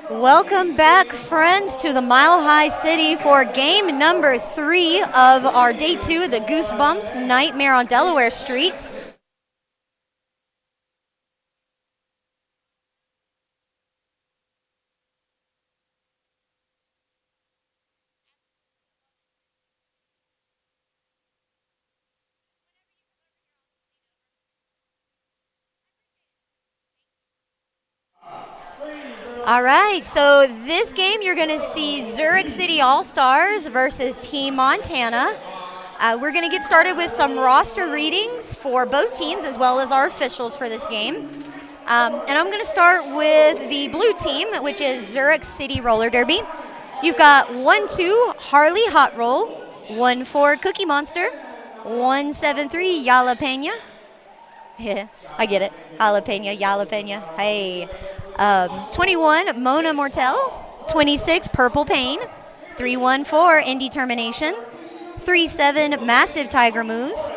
Welcome back, friends, to the Mile High City for game number 3 of our day 2 of the Goosebumps Nightmare on Delaware Street. All right, so this game you're going to see Zurich City AllstarZ versus Team Montana. We're going to get started with some roster readings for both teams as well as our officials for this game. And I'm going to start with the blue team, which is Zurich City Roller Derby. You've got 1-2 Harley Hot Roll, 1-4 Cookie Monster, 1-7-3 Jalapena. Yeah, I get it. Jalapena. Hey. 21 Mona Mortel, 26 Purple Pain, 3-1-4 Indetermination, 3-7 Massive Tiger Moose,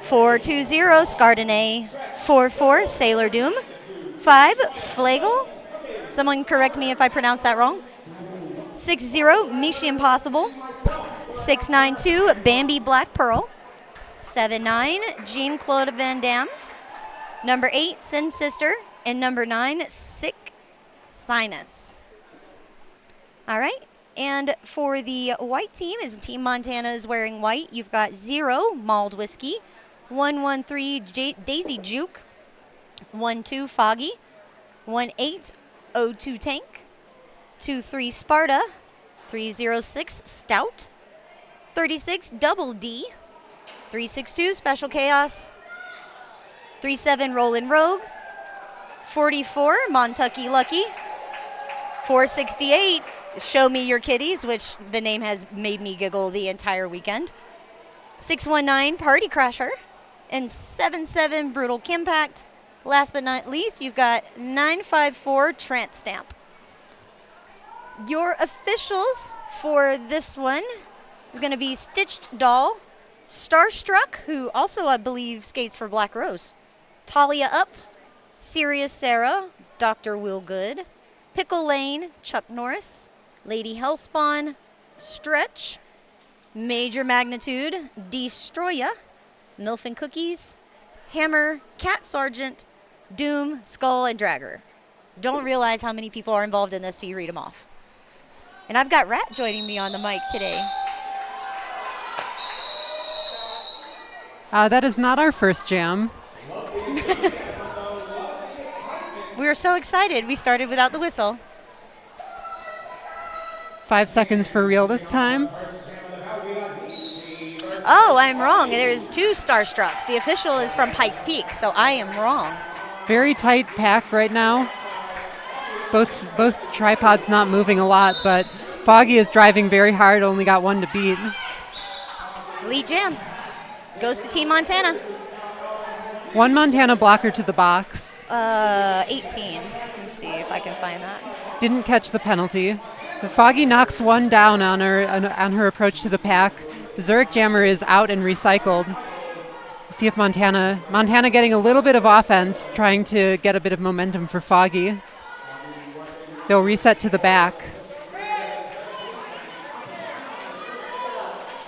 4-2-0 Scardinay, 4-4 Sailor Doom, 5 Flegel, someone correct me if I pronounce that wrong, 6-0 Mission Impossible, 6-9-2 Bambi Black Pearl, 7-9 Jean-Claude Van Damme, number 8 Sin Sister, and number 9 Sick Sinus. All right, and for the white team, as Team Montana is wearing white, you've got 0 Mulled Whiskey, 1-1-3 Daisy Juke, 1-2 Foggy, 1-8 O2 Tank, 2-3 Sparta, 3-0-6 Stout, 36 Double D, 3-6-2 Special Chaos, 3-7 Rollin' Rogue, 44 Montucky Lucky, 468 Show Me Your Kitties, which the name has made me giggle the entire weekend, 619 Party Crasher, and 77 Brutal Kimpact. Last but not least, you've got 954 Trant Stamp. Your officials for this one is going to be Stitched Doll, Starstruck, who also I believe skates for Black Rose, Talia Up, Serious Sarah, Dr. Will Good, Pickle Lane, Chuck Norris, Lady Hellspawn, Stretch, Major Magnitude, Destroya, Milf and Cookies, Hammer, Cat Sergeant, Doom, Skull, and Dragger. Don't realize how many people are involved in this till you read them off. And I've got Rat joining me on the mic today. That is not our first jam. We were so excited, we started without the whistle. 5 seconds for real this time. Oh, I'm wrong. There's 2 Starstrucks. The official is from Pikes Peak, so I am wrong. Very tight pack right now. Both tripods not moving a lot, but Foggy is driving very hard, only got 1 to beat. Lead jam. Goes to Team Montana. 1 Montana blocker to the box. 18. Let me see if I can find that. Didn't catch the penalty. Foggy knocks 1 down on her approach to the pack. The Zurich jammer is out and recycled. See if Montana getting a little bit of offense, trying to get a bit of momentum for Foggy. They'll reset to the back.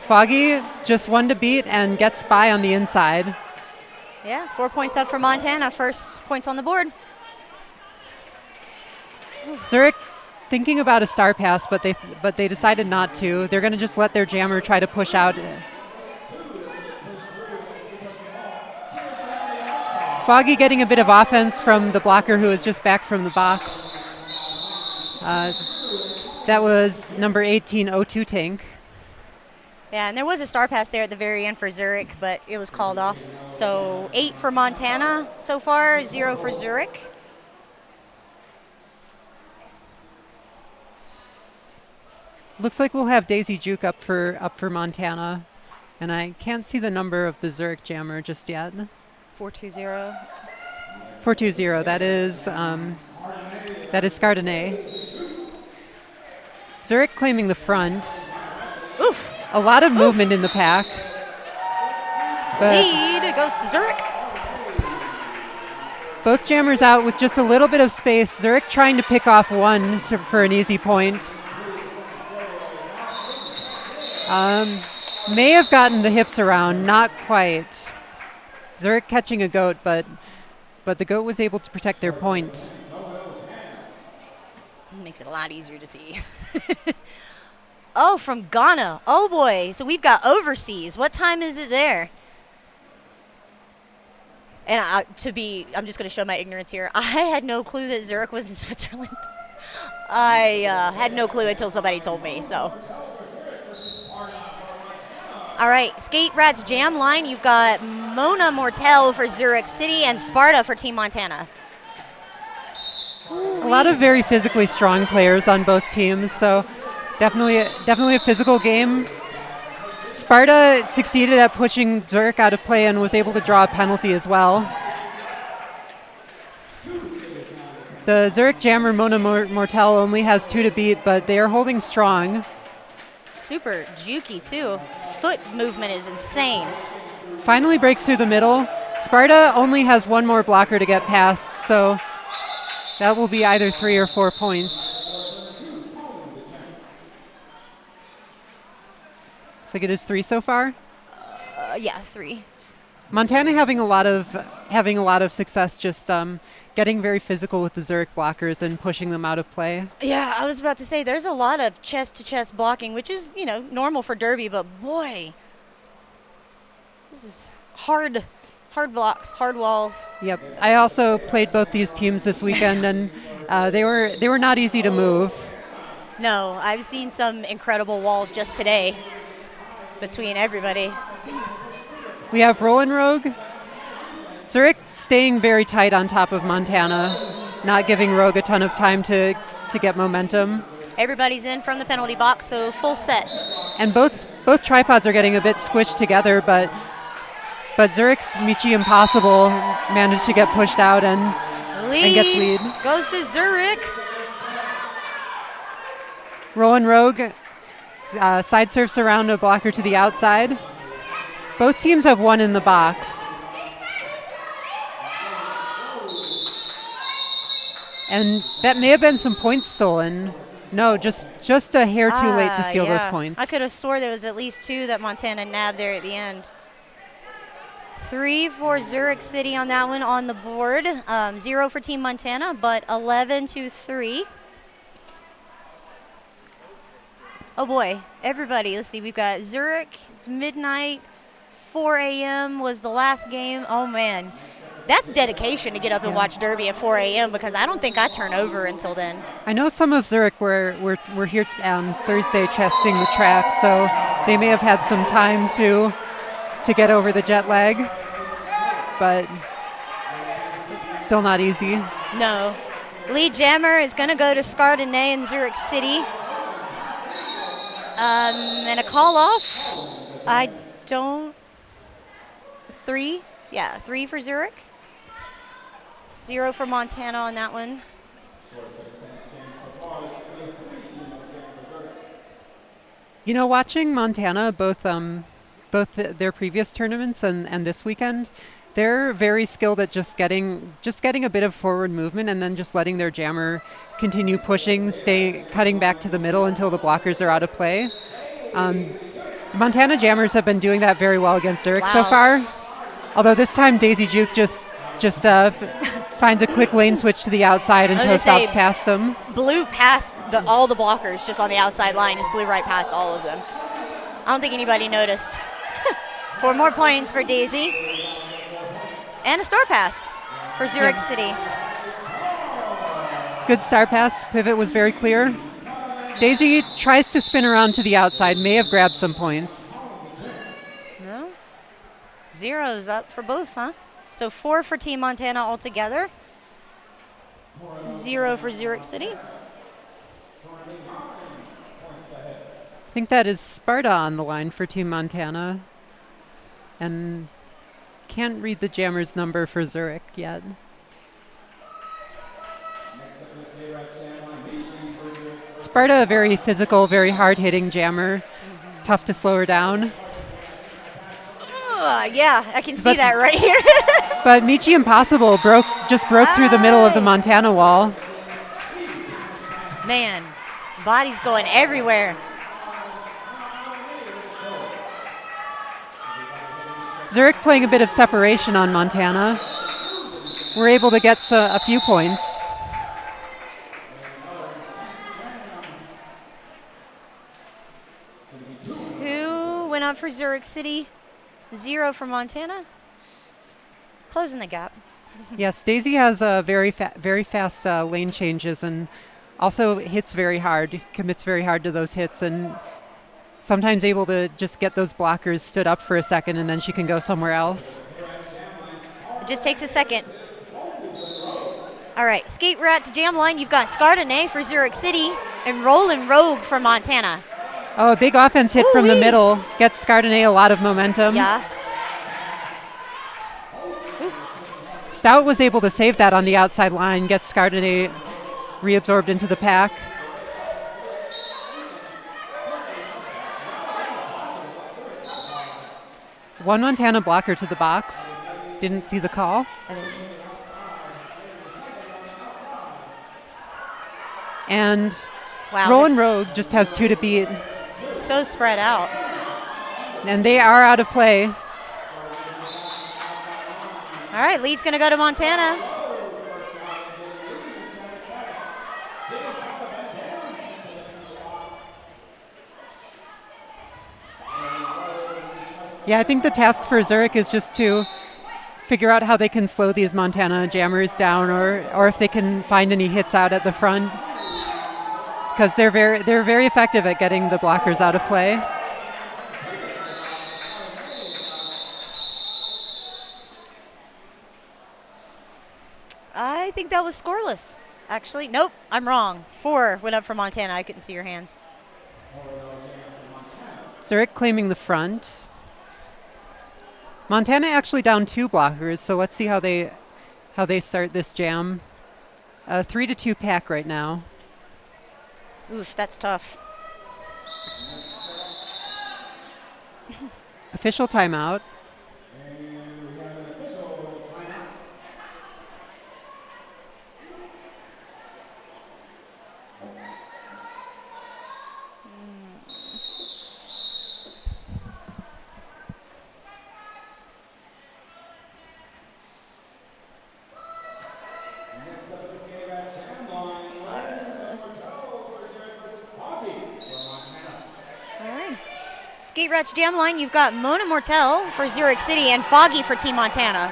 Foggy just 1 to beat and gets by on the inside. Yeah, 4 points up for Montana. First points on the board. Zurich thinking about a star pass, but they decided not to. They're going to just let their jammer try to push out. Foggy getting a bit of offense from the blocker who is just back from the box. That was number 18 O2 Tank. Yeah, and there was a star pass there at the very end for Zurich, but it was called off. So 8 for Montana so far, 0 for Zurich. Looks like we'll have Daisy Juke up for Montana, and I can't see the number of the Zurich jammer just yet. 420. 420. That is Scardinay. Zurich claiming the front. Oof. A lot of movement in the pack. Lead goes to Zurich. Both jammers out with just a little bit of space. Zurich trying to pick off one for an easy point. May have gotten the hips around, not quite. Zurich catching a goat, but the goat was able to protect their point. Makes it a lot easier to see. Oh, from Ghana. Oh boy. So we've got overseas. What time is it there? And I'm just going to show my ignorance here. I had no clue that Zurich was in Switzerland. I had no clue until somebody told me, so. All right, Skate Rats Jam line. You've got Mona Mortel for Zurich City and Sparta for Team Montana. A lot of very physically strong players on both teams, so definitely a physical game. Sparta succeeded at pushing Zurich out of play and was able to draw a penalty as well. The Zurich jammer Mona Mortel only has 2 to beat, but they are holding strong. Super jukey too. Foot movement is insane. Finally breaks through the middle. Sparta only has 1 more blocker to get past, so that will be either 3 or 4 points. Looks like it is 3 so far. Yeah, 3. Montana having a lot of success just getting very physical with the Zurich blockers and pushing them out of play. Yeah, I was about to say there's a lot of chest-to-chest blocking, which is, normal for Derby, but boy, this is hard blocks, hard walls. Yep. I also played both these teams this weekend, and they were not easy to move. No, I've seen some incredible walls just today between everybody. We have Roland Rogue. Zurich staying very tight on top of Montana, not giving Rogue a ton of time to get momentum. Everybody's in from the penalty box, so full set. And both tripods are getting a bit squished together, but Zurich's Michi Impossible managed to get pushed out and gets lead. Goes to Zurich. Roland Rogue side surfs around a blocker to the outside. Both teams have 1 in the box. And that may have been some points stolen. No, just a hair too late to steal those points. I could have swore there was at least 2 that Montana nabbed there at the end. 3 for Zurich City on that one on the board. 0 for Team Montana, but 11-3. Oh boy, everybody, let's see, we've got Zurich, it's midnight, 4 a.m. was the last game. Oh man, that's dedication to get up and watch Derby at 4 a.m. because I don't think I turn over until then. I know some of Zurich were here on Thursday testing the track, so they may have had some time to get over the jet lag, but still not easy. No. Lead jammer is going to go to Scardinay in Zurich City. And a call off. 3? Yeah, 3 for Zurich. 0 for Montana on that one. Watching Montana, both their previous tournaments and this weekend, they're very skilled at just getting a bit of forward movement and then just letting their jammer continue pushing, cutting back to the middle until the blockers are out of play. Montana jammers have been doing that very well against Zurich so far. Although this time Daisy Juke just finds a quick lane switch to the outside until stops past them. Blew past all the blockers just on the outside line, just blew right past all of them. I don't think anybody noticed. 4 more points for Daisy. And a star pass for Zurich City. Good star pass. Pivot was very clear. Daisy tries to spin around to the outside, may have grabbed some points. No. 0's up for both, huh? So 4 for Team Montana altogether. 0 for Zurich City. I think that is Sparta on the line for Team Montana. And can't read the jammer's number for Zurich yet. Sparta, a very physical, very hard-hitting jammer. Tough to slow her down. Yeah, I can see that right here. But Michi Impossible just broke through the middle of the Montana wall. Man, body's going everywhere. Zurich playing a bit of separation on Montana. We're able to get a few points. Two went up for Zurich City, 0 for Montana. Closing the gap. Yes, Daisy has very fast lane changes and also hits very hard, commits very hard to those hits, and sometimes able to just get those blockers stood up for a second and then she can go somewhere else. It just takes a second. All right, skate rat to jam line. You've got Scardinay for Zurich City and Rollin' Rogue for Montana. Oh, a big offense hit from the middle. Gets Scardinay a lot of momentum. Yeah. Stout was able to save that on the outside line, gets Scardinay reabsorbed into the pack. One Montana blocker to the box. Didn't see the call. And wow, Rollin' Rogue just has 2 to beat. So spread out. And they are out of play. All right, lead's going to go to Montana. Yeah, I think the task for Zurich is just to figure out how they can slow these Montana jammers down, or if they can find any hits out at the front, because they're very effective at getting the blockers out of play. I think that was scoreless, actually. Nope, I'm wrong. 4 went up for Montana. I couldn't see your hands. Zurich claiming the front. Montana actually down 2 blockers, so let's see how they start this jam. 3-2 pack right now. Oof, that's tough. Official timeout. Skate Rats Jam Line, you've got Mona Mortel for Zurich City and Foggy for Team Montana.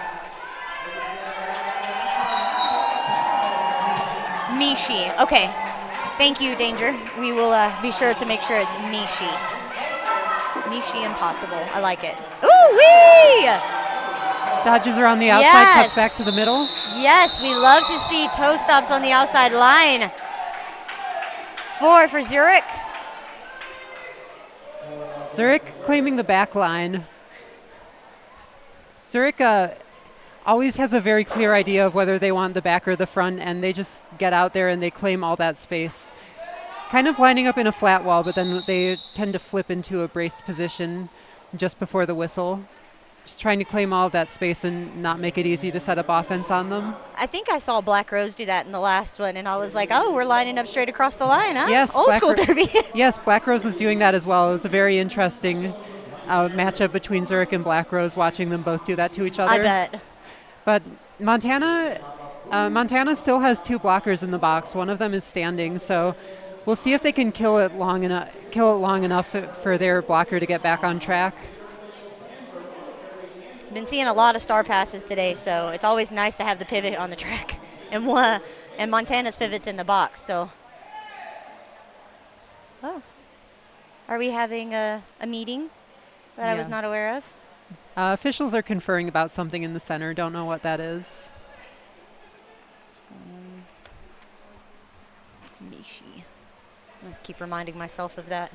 Mishi. Okay. Thank you, Danger. We will be sure to make sure it's Mishi. Mishi Impossible. I like it. Ooh-wee! Dodges are on the outside, yes. Cuts back to the middle. Yes, we love to see toe stops on the outside line. 4 for Zurich. Zurich claiming the back line. Zurich always has a very clear idea of whether they want the back or the front, and they just get out there and they claim all that space. Kind of lining up in a flat wall, but then they tend to flip into a braced position just before the whistle. Just trying to claim all of that space and not make it easy to set up offense on them. I think I saw Black Rose do that in the last one, and I was like, oh, we're lining up straight across the line, huh? Yes, Old school derby. Yes, Black Rose was doing that as well. It was a very interesting matchup between Zurich and Black Rose, watching them both do that to each other. I bet. But Montana still has 2 blockers in the box. One of them is standing, so we'll see if they can kill it long enough for their blocker to get back on track. Been seeing a lot of star passes today, so it's always nice to have the pivot on the track, and Montana's pivot's in the box. So, oh, are we having a meeting that I was not aware of? Officials are conferring about something in the center. Don't know what that is. Mishi. I have to keep reminding myself of that.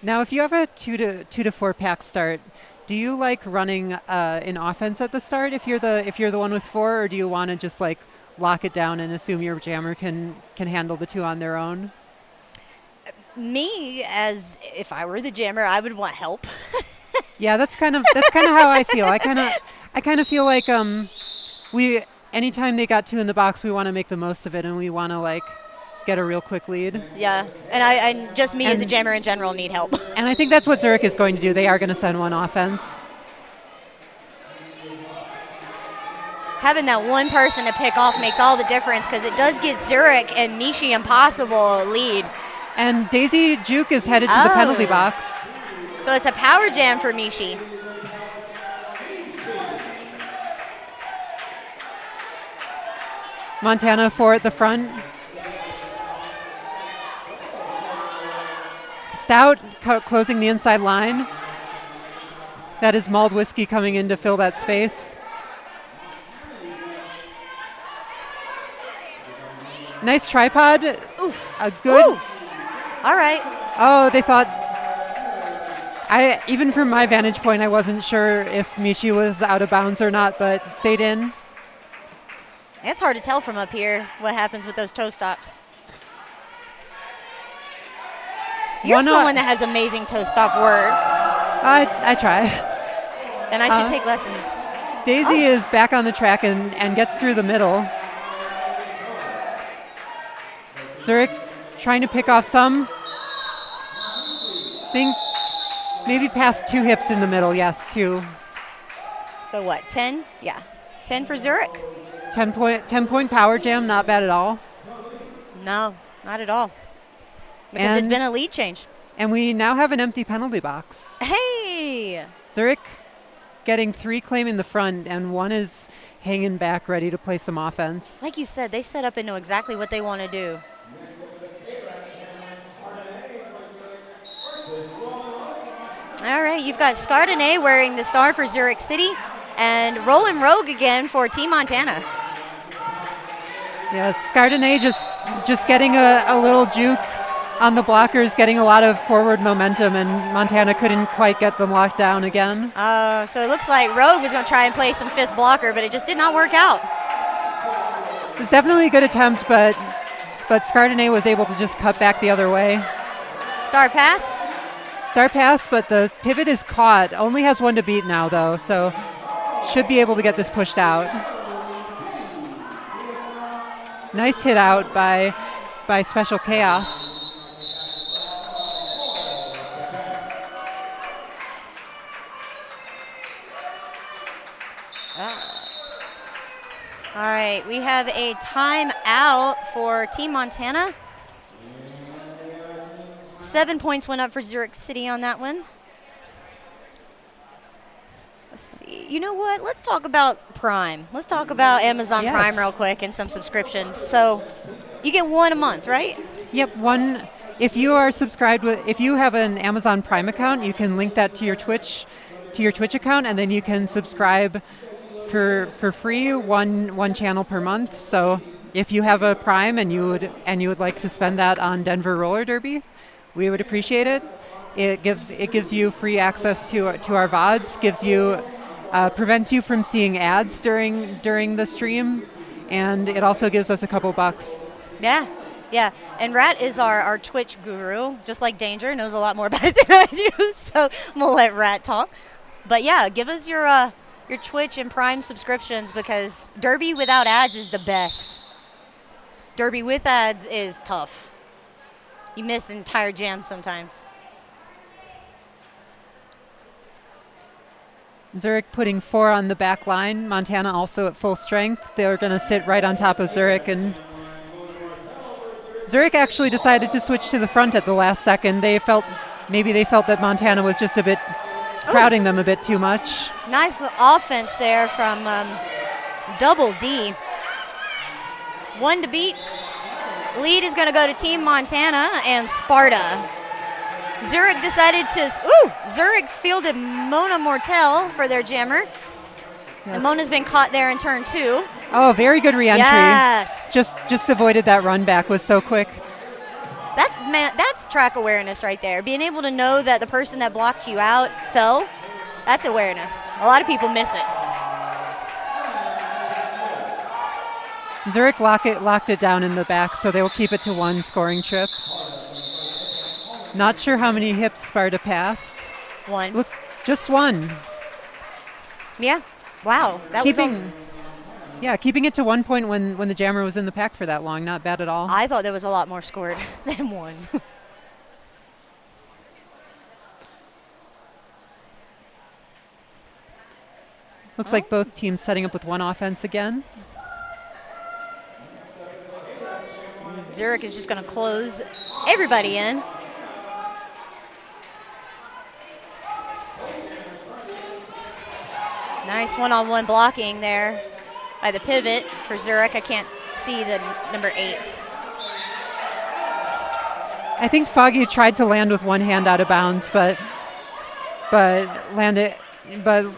Now, if you have a 2 to 4 pack start, do you like running an offense at the start if you're the one with 4, or do you want to just like lock it down and assume your jammer can handle the 2 on their own? Me, as if I were the jammer, I would want help. Yeah, that's kind of how I feel. I I kind of feel like anytime they got 2 in the box, we want to make the most of it, and we want to like get a real quick lead. Yeah, and just me as a jammer in general need help. And I think that's what Zurich is going to do. They are going to send one offense. Having that one person to pick off makes all the difference because it does get Zurich and Mishi Impossible lead. And Daisy Juke is headed to the penalty box. So it's a power jam for Mishi. Montana 4 at the front. Stout closing the inside line. That is mulled whiskey coming in to fill that space. Nice tripod. Oof. A good. Ooh. All right. Oh, they thought. Even from my vantage point, I wasn't sure if Mishi was out of bounds or not, but stayed in. It's hard to tell from up here what happens with those toe stops. You're someone that has amazing toe stop work. I try. And I should take lessons. Daisy is back on the track and gets through the middle. Zurich trying to pick off some. Think maybe past 2 hips in the middle. Yes, 2. So what, 10? Yeah, 10 for Zurich. 10 point power jam, not bad at all. No, not at all. Because it's been a lead change. And we now have an empty penalty box. Hey! Zurich getting 3 claiming the front, and 1 is hanging back ready to play some offense. Like you said, they set up and know exactly what they want to do. All right, you've got Scardinay wearing the star for Zurich City, and Rollin' Rogue again for Team Montana. Yes, Scardinay just getting a little juke on the blockers, getting a lot of forward momentum, and Montana couldn't quite get them locked down again. So it looks like Rogue was going to try and play some 5th blocker, but it just did not work out. It was definitely a good attempt, but Scardinay was able to just cut back the other way. Star pass? Star pass, but the pivot is caught. Only has 1 to beat now, though, so should be able to get this pushed out. Nice hit out by Special Chaos. All right, we have a timeout for Team Montana. 7 points went up for Zurich City on that one. Let's see. You know what? Let's talk about Prime. Let's talk about Amazon Prime real quick and some subscriptions. So you get 1 a month, right? Yep, 1. If you are subscribed if you have an Amazon Prime account, you can link that to your Twitch account, and then you can subscribe for free one channel per month. So if you have a Prime and you would like to spend that on Denver Roller Derby, we would appreciate it. It gives you free access to our VODs, prevents you from seeing ads during the stream, and it also gives us a couple bucks. Yeah. And Rat is our Twitch guru, just like Danger, knows a lot more about it than I do, so I'm going to let Rat talk. But yeah, give us your Twitch and Prime subscriptions, because Derby without ads is the best. Derby with ads is tough. You miss entire jams sometimes. Zurich putting 4 on the back line. Montana also at full strength. They're going to sit right on top of Zurich, and Zurich actually decided to switch to the front at the last second. They felt that Montana was just a bit crowding them a bit too much. Nice offense there from Double D. 1 to beat. Lead is going to go to Team Montana and Sparta. Zurich decided Zurich fielded Mona Mortel for their jammer. Yes. And Mona's been caught there in turn 2. Oh, very good re-entry. Yes. Just avoided that run back, was so quick. That's track awareness right there. Being able to know that the person that blocked you out fell, that's awareness. A lot of people miss it. Zurich locked it down in the back, so they will keep it to 1 scoring trip. Not sure how many hips Sparta passed. 1. Looks just 1. Yeah. Wow, that was keeping it to 1 point when the jammer was in the pack for that long, not bad at all. I thought there was a lot more scored than 1. Looks like both teams setting up with 1 offense again. Zurich is just going to close everybody in. Nice one-on-one blocking there by the pivot for Zurich. I can't see the number 8. I think Foggy tried to land with one hand out of bounds, but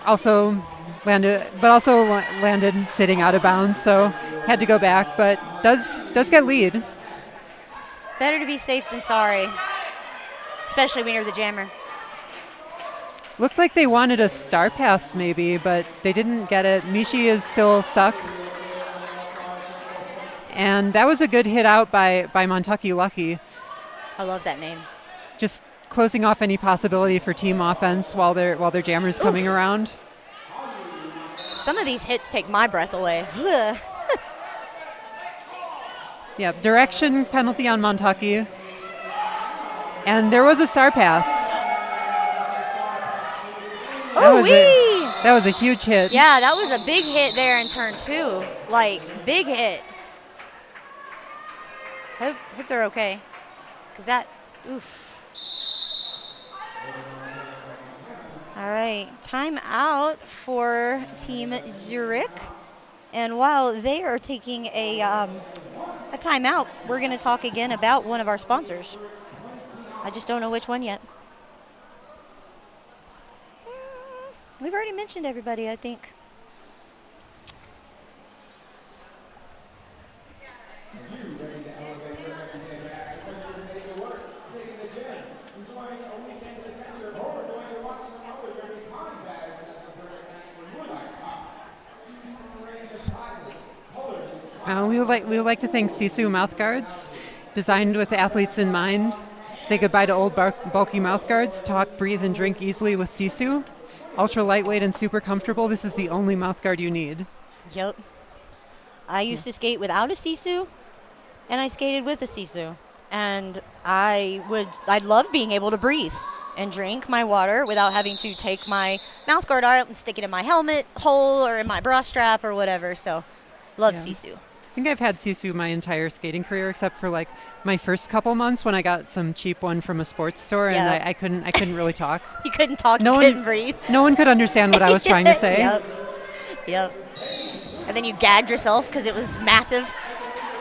also landed sitting out of bounds, so had to go back, but does get lead. Better to be safe than sorry, especially when you're the jammer. Looked like they wanted a star pass maybe, but they didn't get it. Mishi is still stuck. And that was a good hit out by Montucky Lucky. I love that name. Just closing off any possibility for team offense while their jammer's coming around. Some of these hits take my breath away. Yeah, direction penalty on Montucky. And there was a star pass. That was a huge hit. Yeah, that was a big hit there in turn 2. Like, big hit. Hope they're okay. Because that, oof. All right, time out for Team Zurich. And while they are taking a timeout, we're going to talk again about one of our sponsors. I just don't know which one yet. We've already mentioned everybody, I think. We would like to thank Sisu mouthguards, designed with athletes in mind. Say goodbye to old bulky mouthguards. Talk, breathe, and drink easily with Sisu. Ultra lightweight and super comfortable. This is the only mouthguard you need. Yep. I used to skate without a Sisu, and I skated with a Sisu. And I love being able to breathe and drink my water without having to take my mouthguard out and stick it in my helmet hole or in my bra strap or whatever. So, love Sisu. I think I've had Sisu my entire skating career except for like my first couple months when I got some cheap one from a sports store and I couldn't really talk. You couldn't talk, you couldn't breathe. No one could understand what I was trying to say. Yep. And then you gagged yourself because it was massive.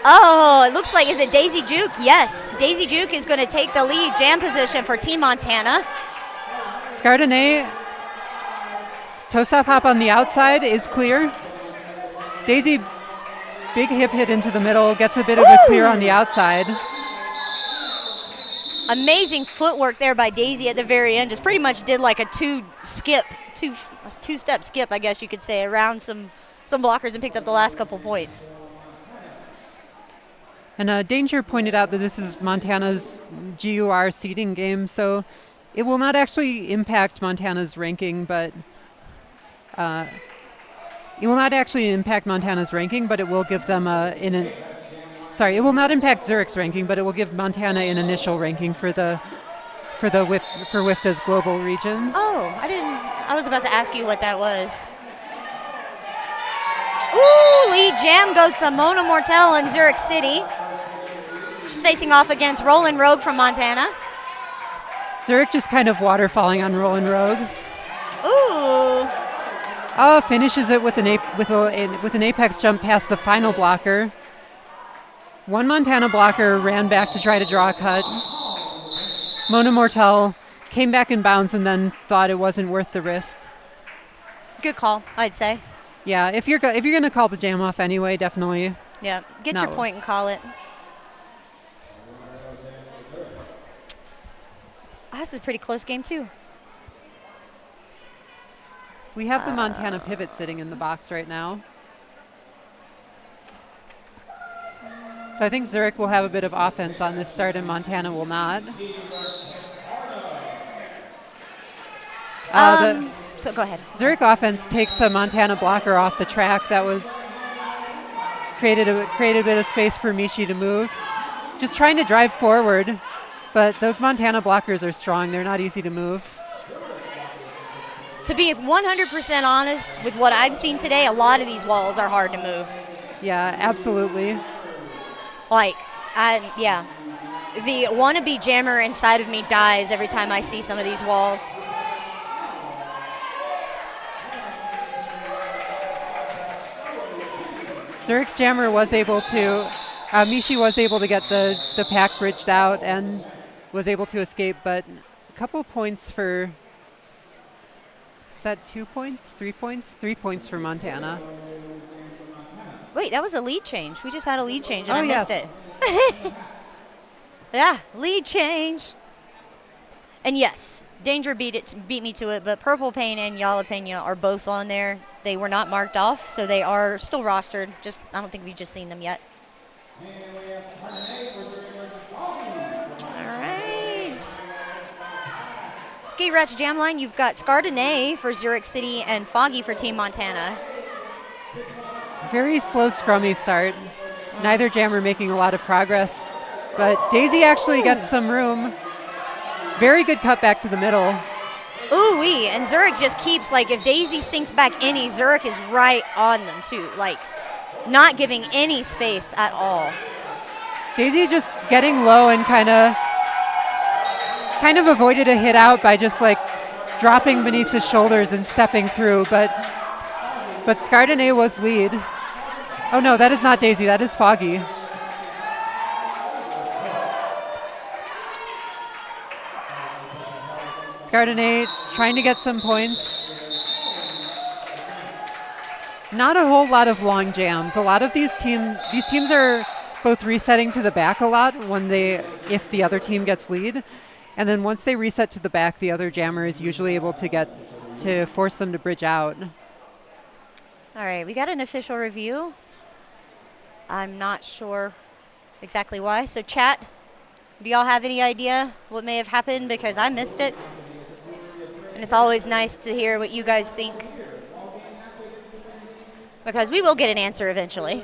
Oh, it looks like, is it Daisy Juke? Yes, Daisy Juke is going to take the lead jam position for Team Montana. Scardinay, toe-stop hop on the outside is clear. Daisy, big hip hit into the middle, gets a bit of a clear on the outside. Amazing footwork there by Daisy at the very end. Just pretty much did like a two-step skip, I guess you could say, around some blockers and picked up the last couple points. And Danger pointed out that this is Montana's GUR seeding game, so it will not actually impact Montana's ranking, but it will not give them it will not impact Zurich's ranking, but it will give Montana an initial ranking for WIFTA's global region. Oh, I was about to ask you what that was. Ooh, lead jam goes to Mona Mortel in Zurich City. She's facing off against Rollin' Rogue from Montana. Zurich just kind of waterfalling on Rollin' Rogue. Ooh. Oh, finishes it with an apex jump past the final blocker. One Montana blocker ran back to try to draw a cut. Mona Mortel came back in bounds and then thought it wasn't worth the risk. Good call, I'd say. Yeah, if you're going to call the jam off anyway, definitely. Yeah, get your point and call it. Oh, this is a pretty close game too. We have the Montana pivot sitting in the box right now. So I think Zurich will have a bit of offense on this start and Montana will not. So go ahead. Zurich offense takes a Montana blocker off the track. That was created a bit of space for Mishi to move. Just trying to drive forward, but those Montana blockers are strong. They're not easy to move. To be 100% honest with what I've seen today, a lot of these walls are hard to move. Yeah, absolutely. Like, yeah. The wannabe jammer inside of me dies every time I see some of these walls. Zurich's jammer was able to, Mishi was able to get the pack bridged out and was able to escape, but a couple points for, is that 2 points, 3 points? 3 points for Montana. Wait, that was a lead change. We just had a lead change and Oh, I missed yes. it. Yeah, lead change. And yes, Danger beat me to it, but Purple Pain and Jalapeno are both on there. They were not marked off, so they are still rostered. Just I don't think we've just seen them yet. All right. Ski Ratch Jam Line, you've got Scardinay for Zurich City and Foggy for Team Montana. Very slow scrummy start. Neither jammer making a lot of progress, but Daisy actually gets some room. Very good cut back to the middle. Ooh-wee, and Zurich just keeps, like, if Daisy sinks back any, Zurich is right on them, too. Like, not giving any space at all. Daisy just getting low and kind of avoided a hit out by just, like, dropping beneath the shoulders and stepping through, but Scardinay was lead. Oh, no, that is not Daisy. That is Foggy. Scardinay trying to get some points. Not a whole lot of long jams. A lot of these teams are both resetting to the back a lot if the other team gets lead. And then once they reset to the back, the other jammer is usually able to force them to bridge out. All right, we got an official review. I'm not sure exactly why. So chat, do y'all have any idea what may have happened? Because I missed it. And it's always nice to hear what you guys think. Because we will get an answer eventually.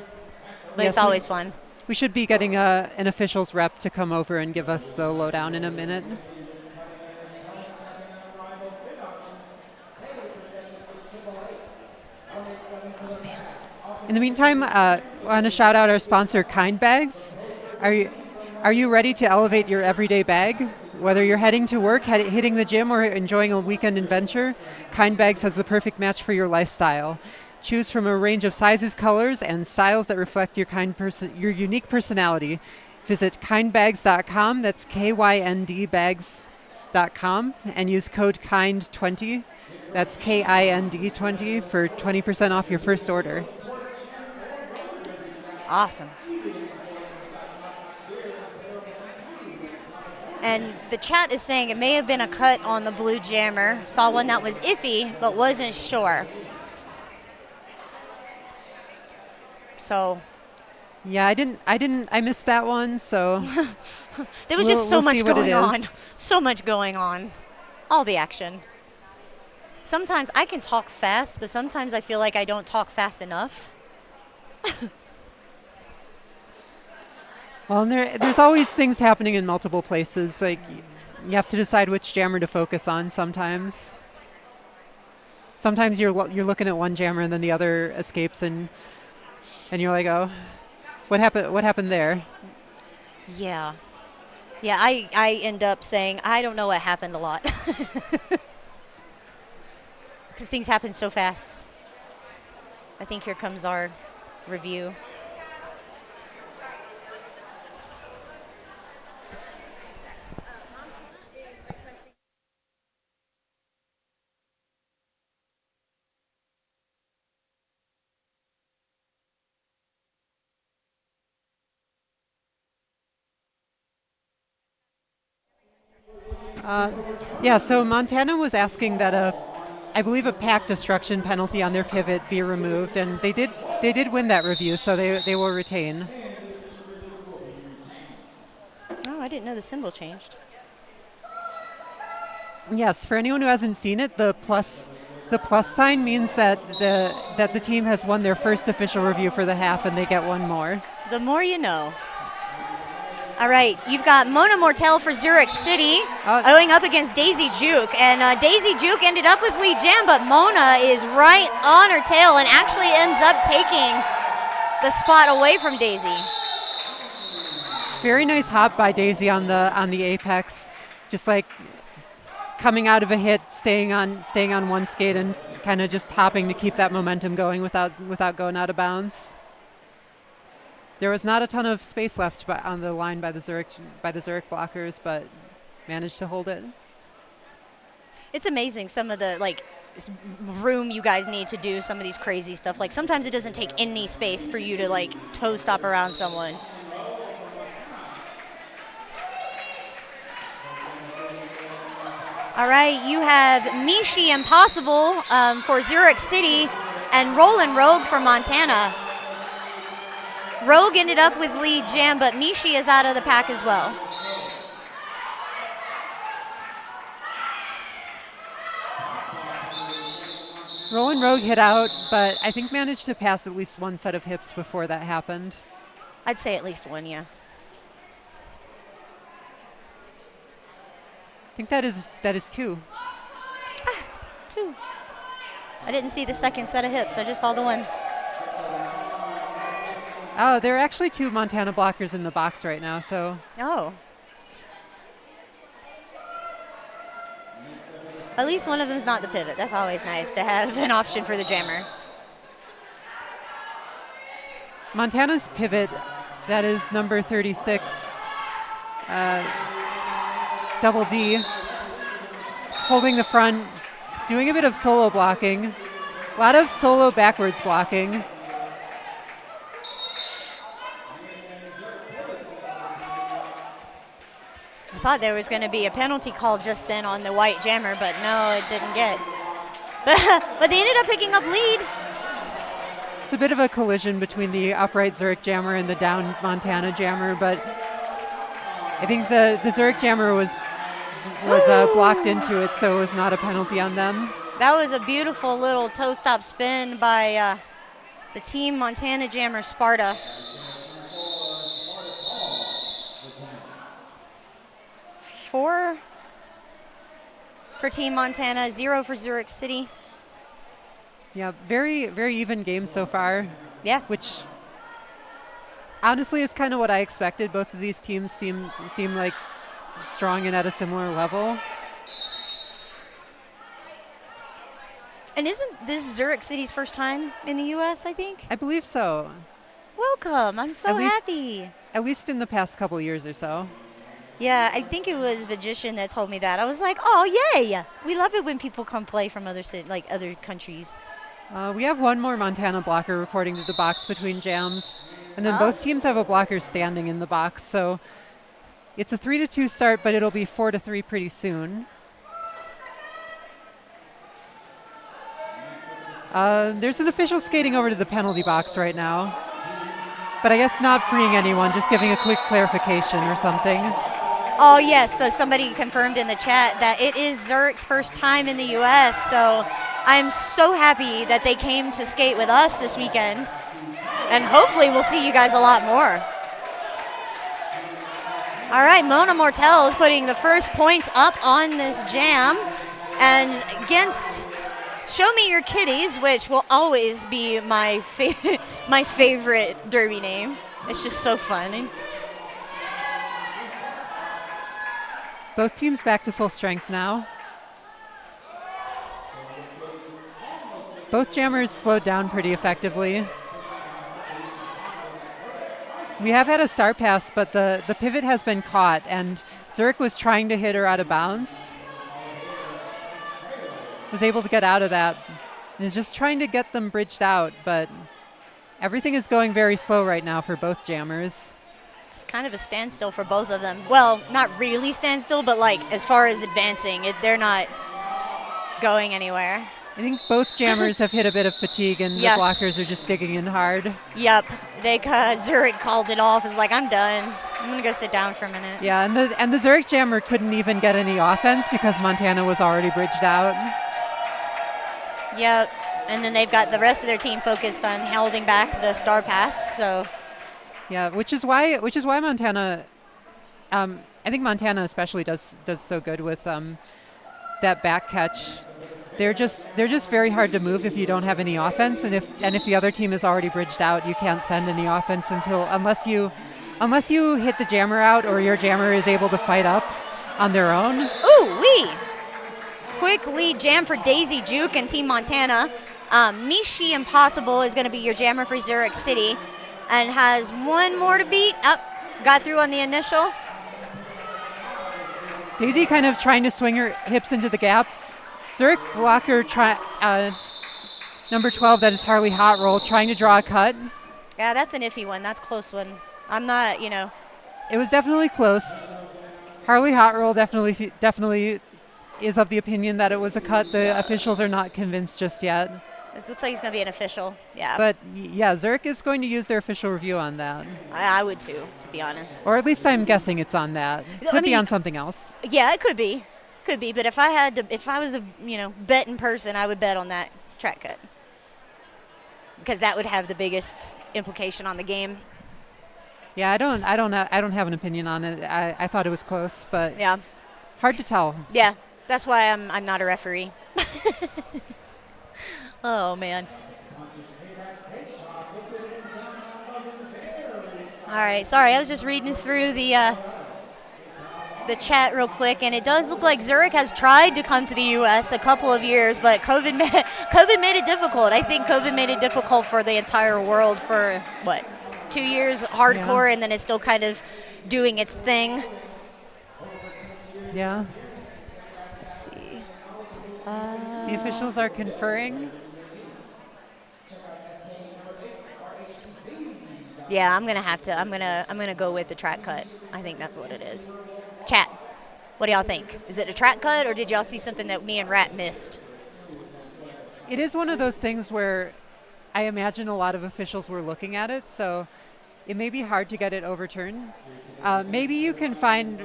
But Yes, it's always fun. We should be getting an officials rep to come over and give us the lowdown in a minute. In the meantime, I want to shout out our sponsor, Kind Bags. Are you ready to elevate your everyday bag? Whether you're heading to work, hitting the gym, or enjoying a weekend adventure, Kind Bags has the perfect match for your lifestyle. Choose from a range of sizes, colors, and styles that reflect your your unique personality. Visit kindbags.com, that's KYND bags.com, and use code KIND20, that's KIND20, for 20% off your first order. Awesome. And the chat is saying it may have been a cut on the blue jammer. Saw one that was iffy, but wasn't sure. So. Yeah, I missed that one, so. There was just so we'll much going on. is. So much going on. All the action. Sometimes I can talk fast, but sometimes I feel like I don't talk fast enough. Well, and there's always things happening in multiple places. Like, you have to decide which jammer to focus on sometimes. Sometimes you're looking at one jammer and then the other escapes, and you're like, oh, what happened there? Yeah. Yeah, I end up saying, I don't know what happened a lot. Because things happen so fast. I think here comes our review. Yeah, so Montana was asking that I believe a pack destruction penalty on their pivot be removed, and they did win that review, so they will retain. Oh, I didn't know the symbol changed. Yes, for anyone who hasn't seen it, the plus The plus sign means that the team has won their first official review for the half, and they get one more. The more you know. All right, you've got Mona Mortel for Zurich City going up against Daisy Juke. And Daisy Juke ended up with lead jam, but Mona is right on her tail and actually ends up taking the spot away from Daisy. Very nice hop by Daisy on the apex, just like coming out of a hit, staying on one skate and kind of just hopping to keep that momentum going without going out of bounds. There was not a ton of space left on the line by the Zurich blockers, but managed to hold it. It's amazing some of the room you guys need to do some of these crazy stuff. Like sometimes it doesn't take any space for you to toe stop around someone. All right, you have Mishi Impossible for Zurich City and Rollin' Rogue for Montana. Rogue ended up with lead jam, but Mishi is out of the pack as well. Rollin' Rogue hit out, but I think managed to pass at least one set of hips before that happened. I'd say at least one, yeah. I think that is two. Two. I didn't see the second set of hips. I just saw the one. Oh, there are actually two Montana blockers in the box right now, so. Oh. At least one of them is not the pivot. That's always nice to have an option for the jammer. Montana's pivot, that is number 36, Double D, holding the front, doing a bit of solo blocking, a lot of solo backwards blocking. I thought there was going to be a penalty called just then on the white jammer, but no, it didn't get. But they ended up picking up lead. It's a bit of a collision between the upright Zurich jammer and the down Montana jammer, but I think the Zurich jammer was blocked into it, so it was not a penalty on them. That was a beautiful little toe stop spin by the team Montana jammer Sparta. Four for Team Montana, 0 for Zurich City. Yeah, very, very even game so far. Yeah. Which honestly is kind of what I expected. Both of these teams seem like strong and at a similar level. And isn't this Zurich City's first time in the U.S., I think? I believe so. Welcome. I'm so happy. At least in the past couple years or so. Yeah, I think it was Vagician that told me that. I was like, oh, yay. We love it when people come play from other countries. We have one more Montana blocker reporting to the box between jams. And then both teams have a blocker standing in the box. So it's a 3-2 start, but it'll be 4-3 pretty soon. There's an official skating over to the penalty box right now. But I guess not freeing anyone, just giving a quick clarification or something. Oh, yes. So somebody confirmed in the chat that it is Zurich's first time in the U.S. So I'm so happy that they came to skate with us this weekend. And hopefully we'll see you guys a lot more. All right, Mona Mortel is putting the first points up on this jam. And against Show Me Your Kitties, which will always be my favorite derby name. It's just so fun. Both teams back to full strength now. Both jammers slowed down pretty effectively. We have had a start pass, but the pivot has been caught, and Zurich was trying to hit her out of bounds. Was able to get out of that, and is just trying to get them bridged out, but everything is going very slow right now for both jammers. It's kind of a standstill for both of them. Well, not really standstill, but as far as advancing, they're not going anywhere. I think both jammers have hit a bit of fatigue, and the blockers are just digging in hard. Yep, Zurich called it off. It's like, I'm done. I'm gonna go sit down for a minute. Yeah, and the Zurich jammer couldn't even get any offense because Montana was already bridged out. Yep. And then they've got the rest of their team focused on holding back the star pass. So Yeah, which is why Montana. I think Montana especially does so good with that back catch. They're just very hard to move if you don't have any offense, and if the other team is already bridged out, you can't send any offense unless you hit the jammer out or your jammer is able to fight up on their own. Ooh wee! Quick lead jam for Daisy Juke and Team Montana. Mishi Impossible is going to be your jammer for Zurich City, and has one more to beat. Got through on the initial. Daisy kind of trying to swing her hips into the gap. Zurich blocker number 12, that is Harley Hot Roll, trying to draw a cut. Yeah, that's an iffy one. That's a close one. I'm not, It was definitely close. Harley Hot Roll definitely is of the opinion that it was a cut. The officials are not convinced just yet. It looks like it's going to be an official, yeah. But yeah, Zurich is going to use their official review on that. I would too, to be honest. Or at least I'm guessing it's on that. Could be on something else. Yeah, it could be. But if I was a betting person, I would bet on that track cut, because that would have the biggest implication on the game. Yeah, I don't have an opinion on it. I thought it was close, but yeah, hard to tell. Yeah, that's why I'm not a referee. Oh man. All right, sorry, I was just reading through the chat real quick, and it does look like Zurich has tried to come to the U.S. a couple of years, but COVID made it difficult. I think COVID made it difficult for the entire world for, 2 years hardcore, yeah. And then it's still kind of doing its thing. Yeah. Let's see. The officials are conferring. Yeah, I'm gonna go with the track cut. I think that's what it is. Chat, what do y'all think? Is it a track cut, or did y'all see something that me and Rat missed? It is one of those things where I imagine a lot of officials were looking at it, so it may be hard to get it overturned. Maybe you can find,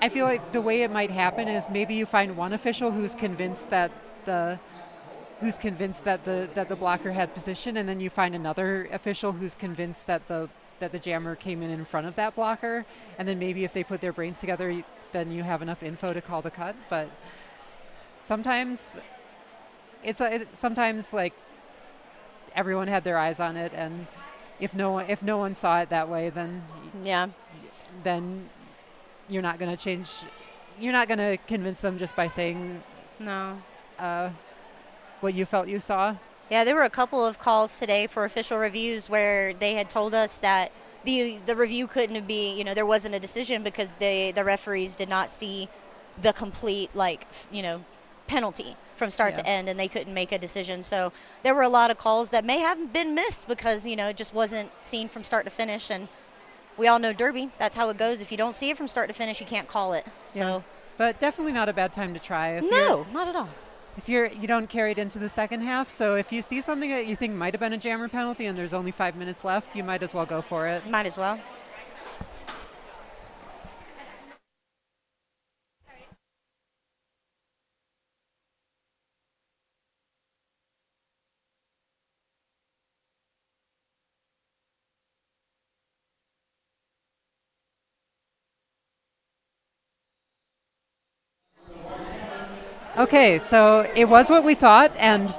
I feel like the way it might happen is maybe you find one official who's convinced that the blocker had position, and then you find another official who's convinced that the jammer came in front of that blocker, and then maybe if they put their brains together, then you have enough info to call the cut. But sometimes sometimes like everyone had their eyes on it, and if no one saw it that way, then you're not going to change. You're not going to convince them just by saying no. What you felt you saw? Yeah, there were a couple of calls today for official reviews where they had told us that the review couldn't be, there wasn't a decision because the referees did not see the complete penalty from start to end, and they couldn't make a decision. So there were a lot of calls that may have been missed because it just wasn't seen from start to finish, and we all know Derby. That's how it goes. If you don't see it from start to finish, you can't call it. So, yeah. But definitely not a bad time to try. No, not at all. If you don't carry it into the second half, so if you see something that you think might have been a jammer penalty and there's only 5 minutes left, you might as well go for it. Might as well. Okay, so it was what we thought, and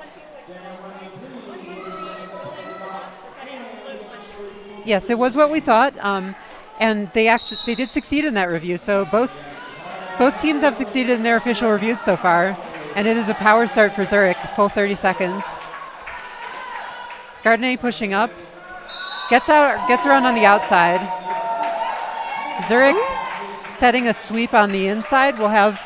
yes, it was what we thought, and they did succeed in that review. So both teams have succeeded in their official reviews so far, and it is a power start for Zurich, full 30 seconds. Scardinay pushing up, gets around on the outside. Zurich setting a sweep on the inside. Will have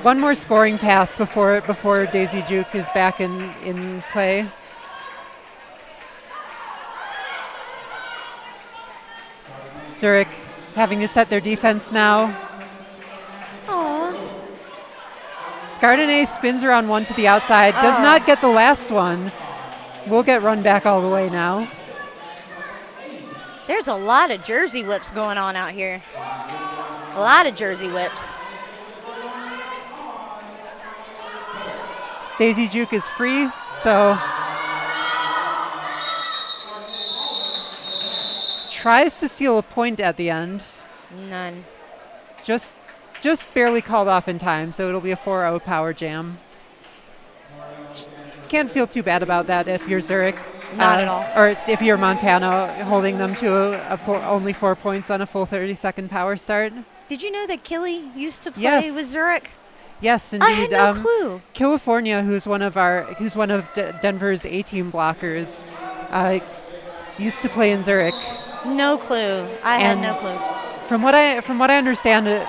one more scoring pass before Daisy Juke is back in play. Zurich having to set their defense now. Aww. Scardinay spins around one to the outside, does not get the last one. Will get run back all the way now. There's a lot of jersey whips going on out here. A lot of jersey whips. Daisy Juke is free, so tries to steal a point at the end. None. Just barely called off in time, so it'll be a 4-0 power jam. Can't feel too bad about that if you're Zurich. Not at all. Or if you're Montana, holding them to only 4 points on a full 30-second power start. Did you know that Killy used to play with Zurich? Yes, indeed. I had no clue. California, who's one of Denver's A-team blockers, used to play in Zurich. No clue. I had no clue. From what I understand,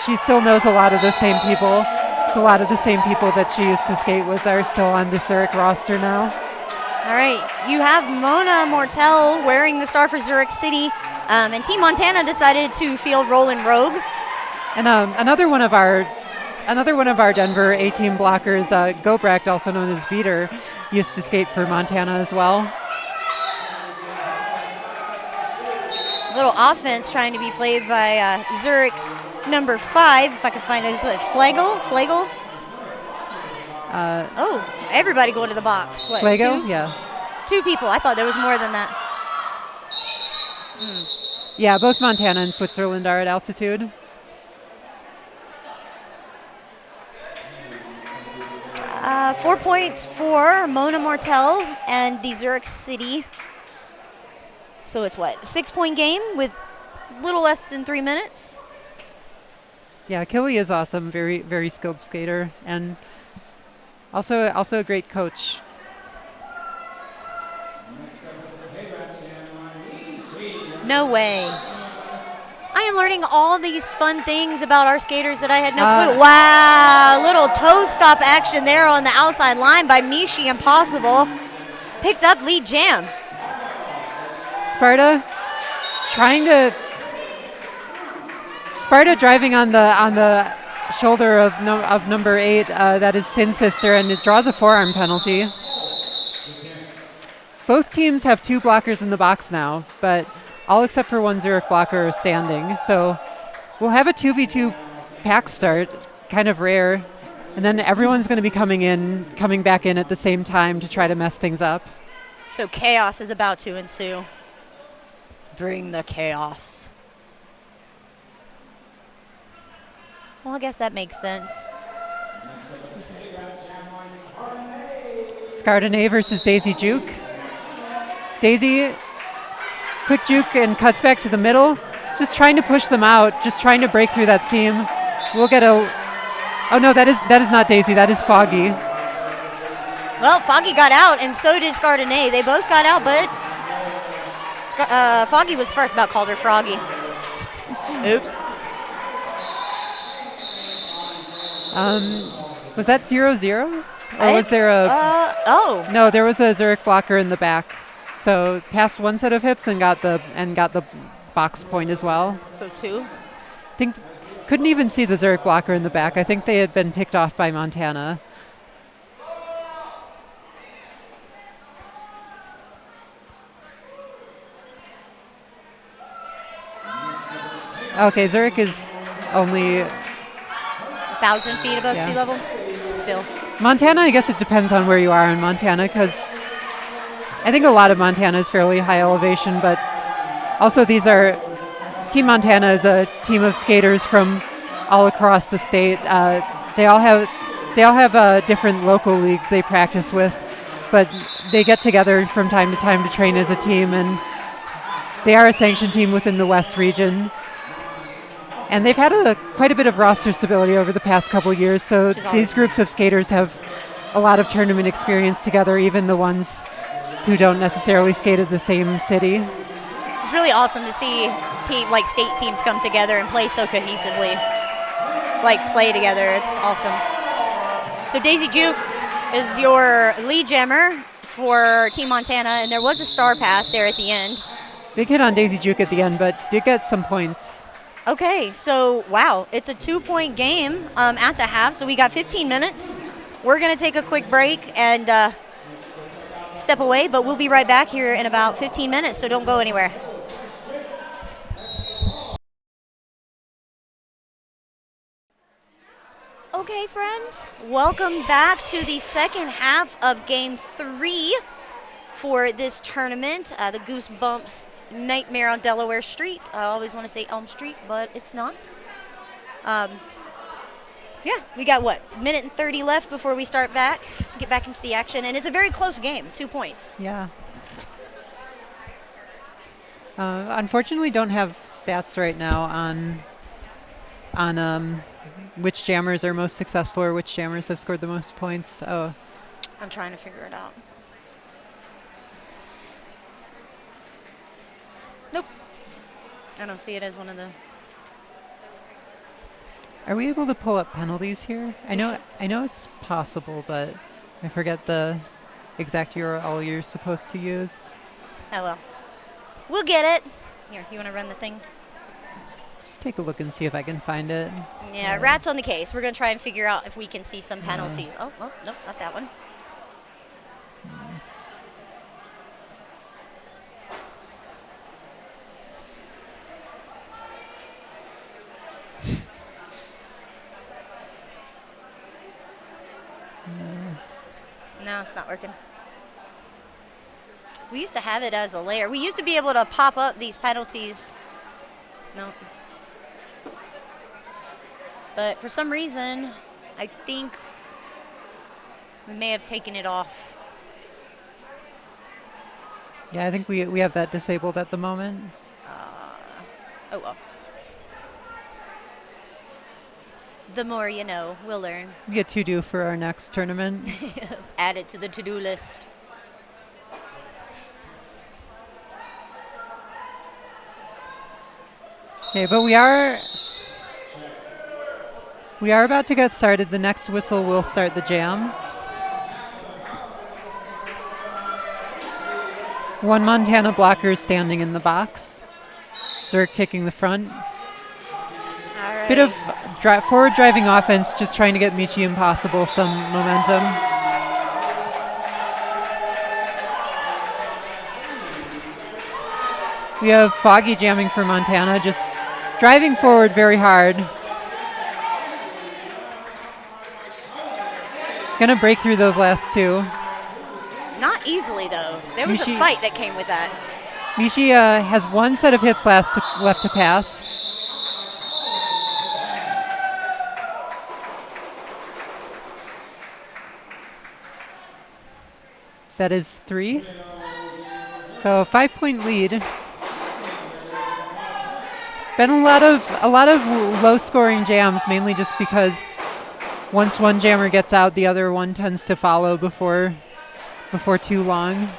she still knows a lot of the same people. So a lot of the same people that she used to skate with are still on the Zurich roster now. All right, you have Mona Mortel wearing the star for Zurich City, and Team Montana decided to field Roland Rogue. And another one of our Denver A-team blockers, Gobrecht, also known as Veeder, used to skate for Montana as well. Little offense trying to be played by Zurich number 5, if I can find it. Flagel? Everybody going to the box. What, Flagel? 2? Yeah. 2 people. I thought there was more than that. Yeah, both Montana and Switzerland are at altitude. Uh, 4 points for Mona Mortel and the Zurich City. So it's what, 6-point game with little less than 3 minutes? Yeah, Killy is awesome. Very, very skilled skater, and also a great coach. No way. I am learning all these fun things about our skaters that I had no clue. Wow, little toe stop action there on the outside line by Mishi Impossible. Picked up lead jam. Sparta driving on the shoulder of number 8. That is Sin Sister, and it draws a forearm penalty. Both teams have 2 blockers in the box now, but all except for one Zurich blocker are standing. So we'll have a 2v2 pack start, kind of rare, and then everyone's going to be coming back in at the same time to try to mess things up. So chaos is about to ensue. Bring the chaos. Well, I guess that makes sense. Scardinay versus Daisy Juke. Daisy, quick juke and cuts back to the middle. Just trying to push them out, just trying to break through that seam. We'll get a... Oh no, that is not Daisy, that is Foggy. Well, Foggy got out, and so did Scardinay. They both got out, but Foggy was first. About called her Froggy. Oops. Was that 0-0? Or was there a... oh. No, there was a Zurich blocker in the back. So passed one set of hips and got the box point as well. So 2. Couldn't even see the Zurich blocker in the back. I think they had been picked off by Montana. Okay, Zurich is only 1,000 feet above sea level. Still. Montana, I guess it depends on where you are in Montana, because I think a lot of Montana is fairly high elevation, but also Team Montana is a team of skaters from all across the state. They all have different local leagues they practice with, but they get together from time to time to train as a team, and they are a sanctioned team within the West region. And they've had quite a bit of roster stability over the past couple years, so these groups of skaters have a lot of tournament experience together, even the ones who don't necessarily skate at the same city. It's really awesome to see state teams come together and play so cohesively. Play together. It's awesome. So Daisy Juke is your lead jammer for Team Montana, and there was a star pass there at the end. Big hit on Daisy Juke at the end, but did get some points. Okay, so wow, it's a 2-point game at the half, so we got 15 minutes. We're going to take a quick break and step away, but we'll be right back here in about 15 minutes, so don't go anywhere. Okay, friends, welcome back to the second half of Game 3 for this tournament. The Goosebumps Nightmare on Delaware Street. I always want to say Elm Street, but it's not. Yeah, we got what, minute and 30 left before we get back into the action, and it's a very close game, 2 points. Yeah. Unfortunately, don't have stats right now on which jammers are most successful or which jammers have scored the most points. Oh, I'm trying to figure it out. Nope. I don't see it as one of the... are we able to pull up penalties here? I know it's possible, but I forget the exact URL you're supposed to use. Oh, well. We'll get it. Here, you want to run the thing? Just take a look and see if I can find it. Yeah, rat's on the case. We're going to try and figure out if we can see some penalties. Oh, nope, not that one. No, it's not working. We used to have it as a layer. We used to be able to pop up these penalties. No. But for some reason, I think we may have taken it off. Yeah, I think we have that disabled at the moment. Oh, well. The more you know, we'll learn. We get to do for our next tournament. Add it to the to-do list. Okay, but we are about to get started. The next whistle will start the jam. One Montana blocker standing in the box. Zurich taking the front. All right. Bit of forward driving offense, just trying to get Michi Impossible some momentum. We have Foggy jamming for Montana, just driving forward very hard. Gonna break through those last two. Not easily, though. There was Michi- a fight that came with that. Michi has one set of hips left to pass. That is 3. So 5-point lead. Been a lot of low-scoring jams, mainly just because once one jammer gets out, the other one tends to follow before too long.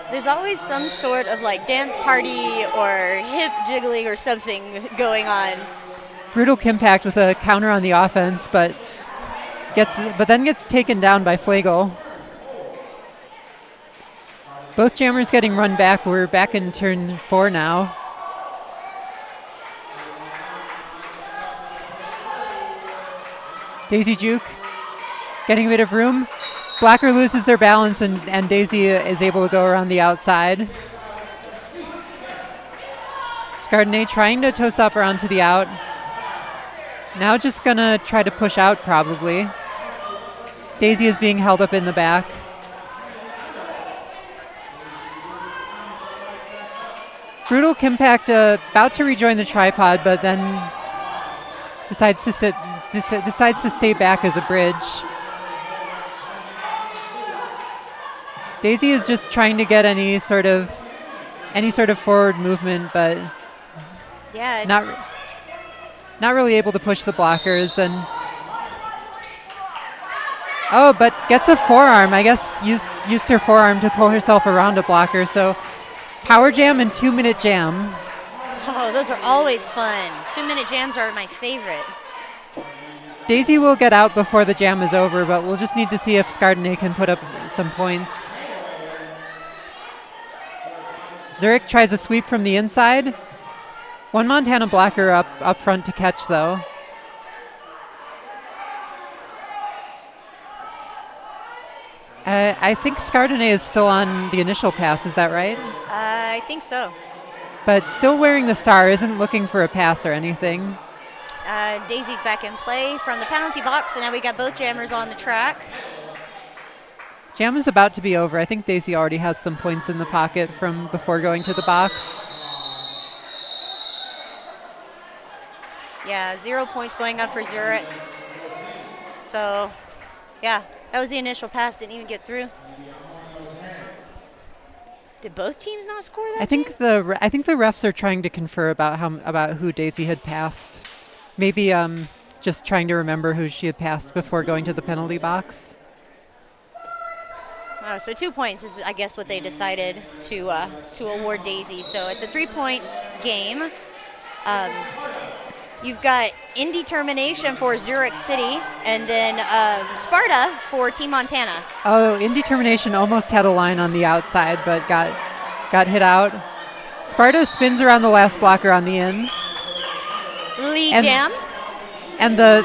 There's always some sort of like dance party or hip jiggling or something going on. Brutal Kimpact with a counter on the offense, but then gets taken down by Flagel. Both jammers getting run back. We're back in turn 4 now. Daisy Juke getting a bit of room. Blacker loses their balance and Daisy is able to go around the outside. Scardinay trying to toss up around to the out. Now just gonna try to push out probably. Daisy is being held up in the back. Brutal Kimpact about to rejoin the tripod, but then decides to stay back as a bridge. Daisy is just trying to get any sort of forward movement, but Yeah, not really able to push the blockers, and but gets a forearm. I guess used her forearm to pull herself around a blocker. So power jam and 2-minute jam. Oh, those are always fun. 2-minute jams are my favorite. Daisy will get out before the jam is over, but we'll just need to see if Scardinay can put up some points. Zurich tries a sweep from the inside. One Montana blocker up front to catch, though. I think Scardinay is still on the initial pass. Is that right? I think so. but still wearing the star, isn't looking for a pass or anything. Daisy's back in play from the penalty box, and now we got both jammers on the track. Jam is about to be over. I think Daisy already has some points in the pocket from before going to the box. Yeah, 0 points going up for Zurich. So, yeah, that was the initial pass. Didn't even get through. Did both teams not score that? I think the refs are trying to confer about who Daisy had passed. Maybe just trying to remember who she had passed before going to the penalty box. Oh, so 2 points is, I guess, what they decided to award Daisy. So it's a 3-point game. You've got Indetermination for Zurich City, and then Sparta for Team Montana. Oh, Indetermination almost had a line on the outside, but got hit out. Sparta spins around the last blocker on the in. Lee Jam. And the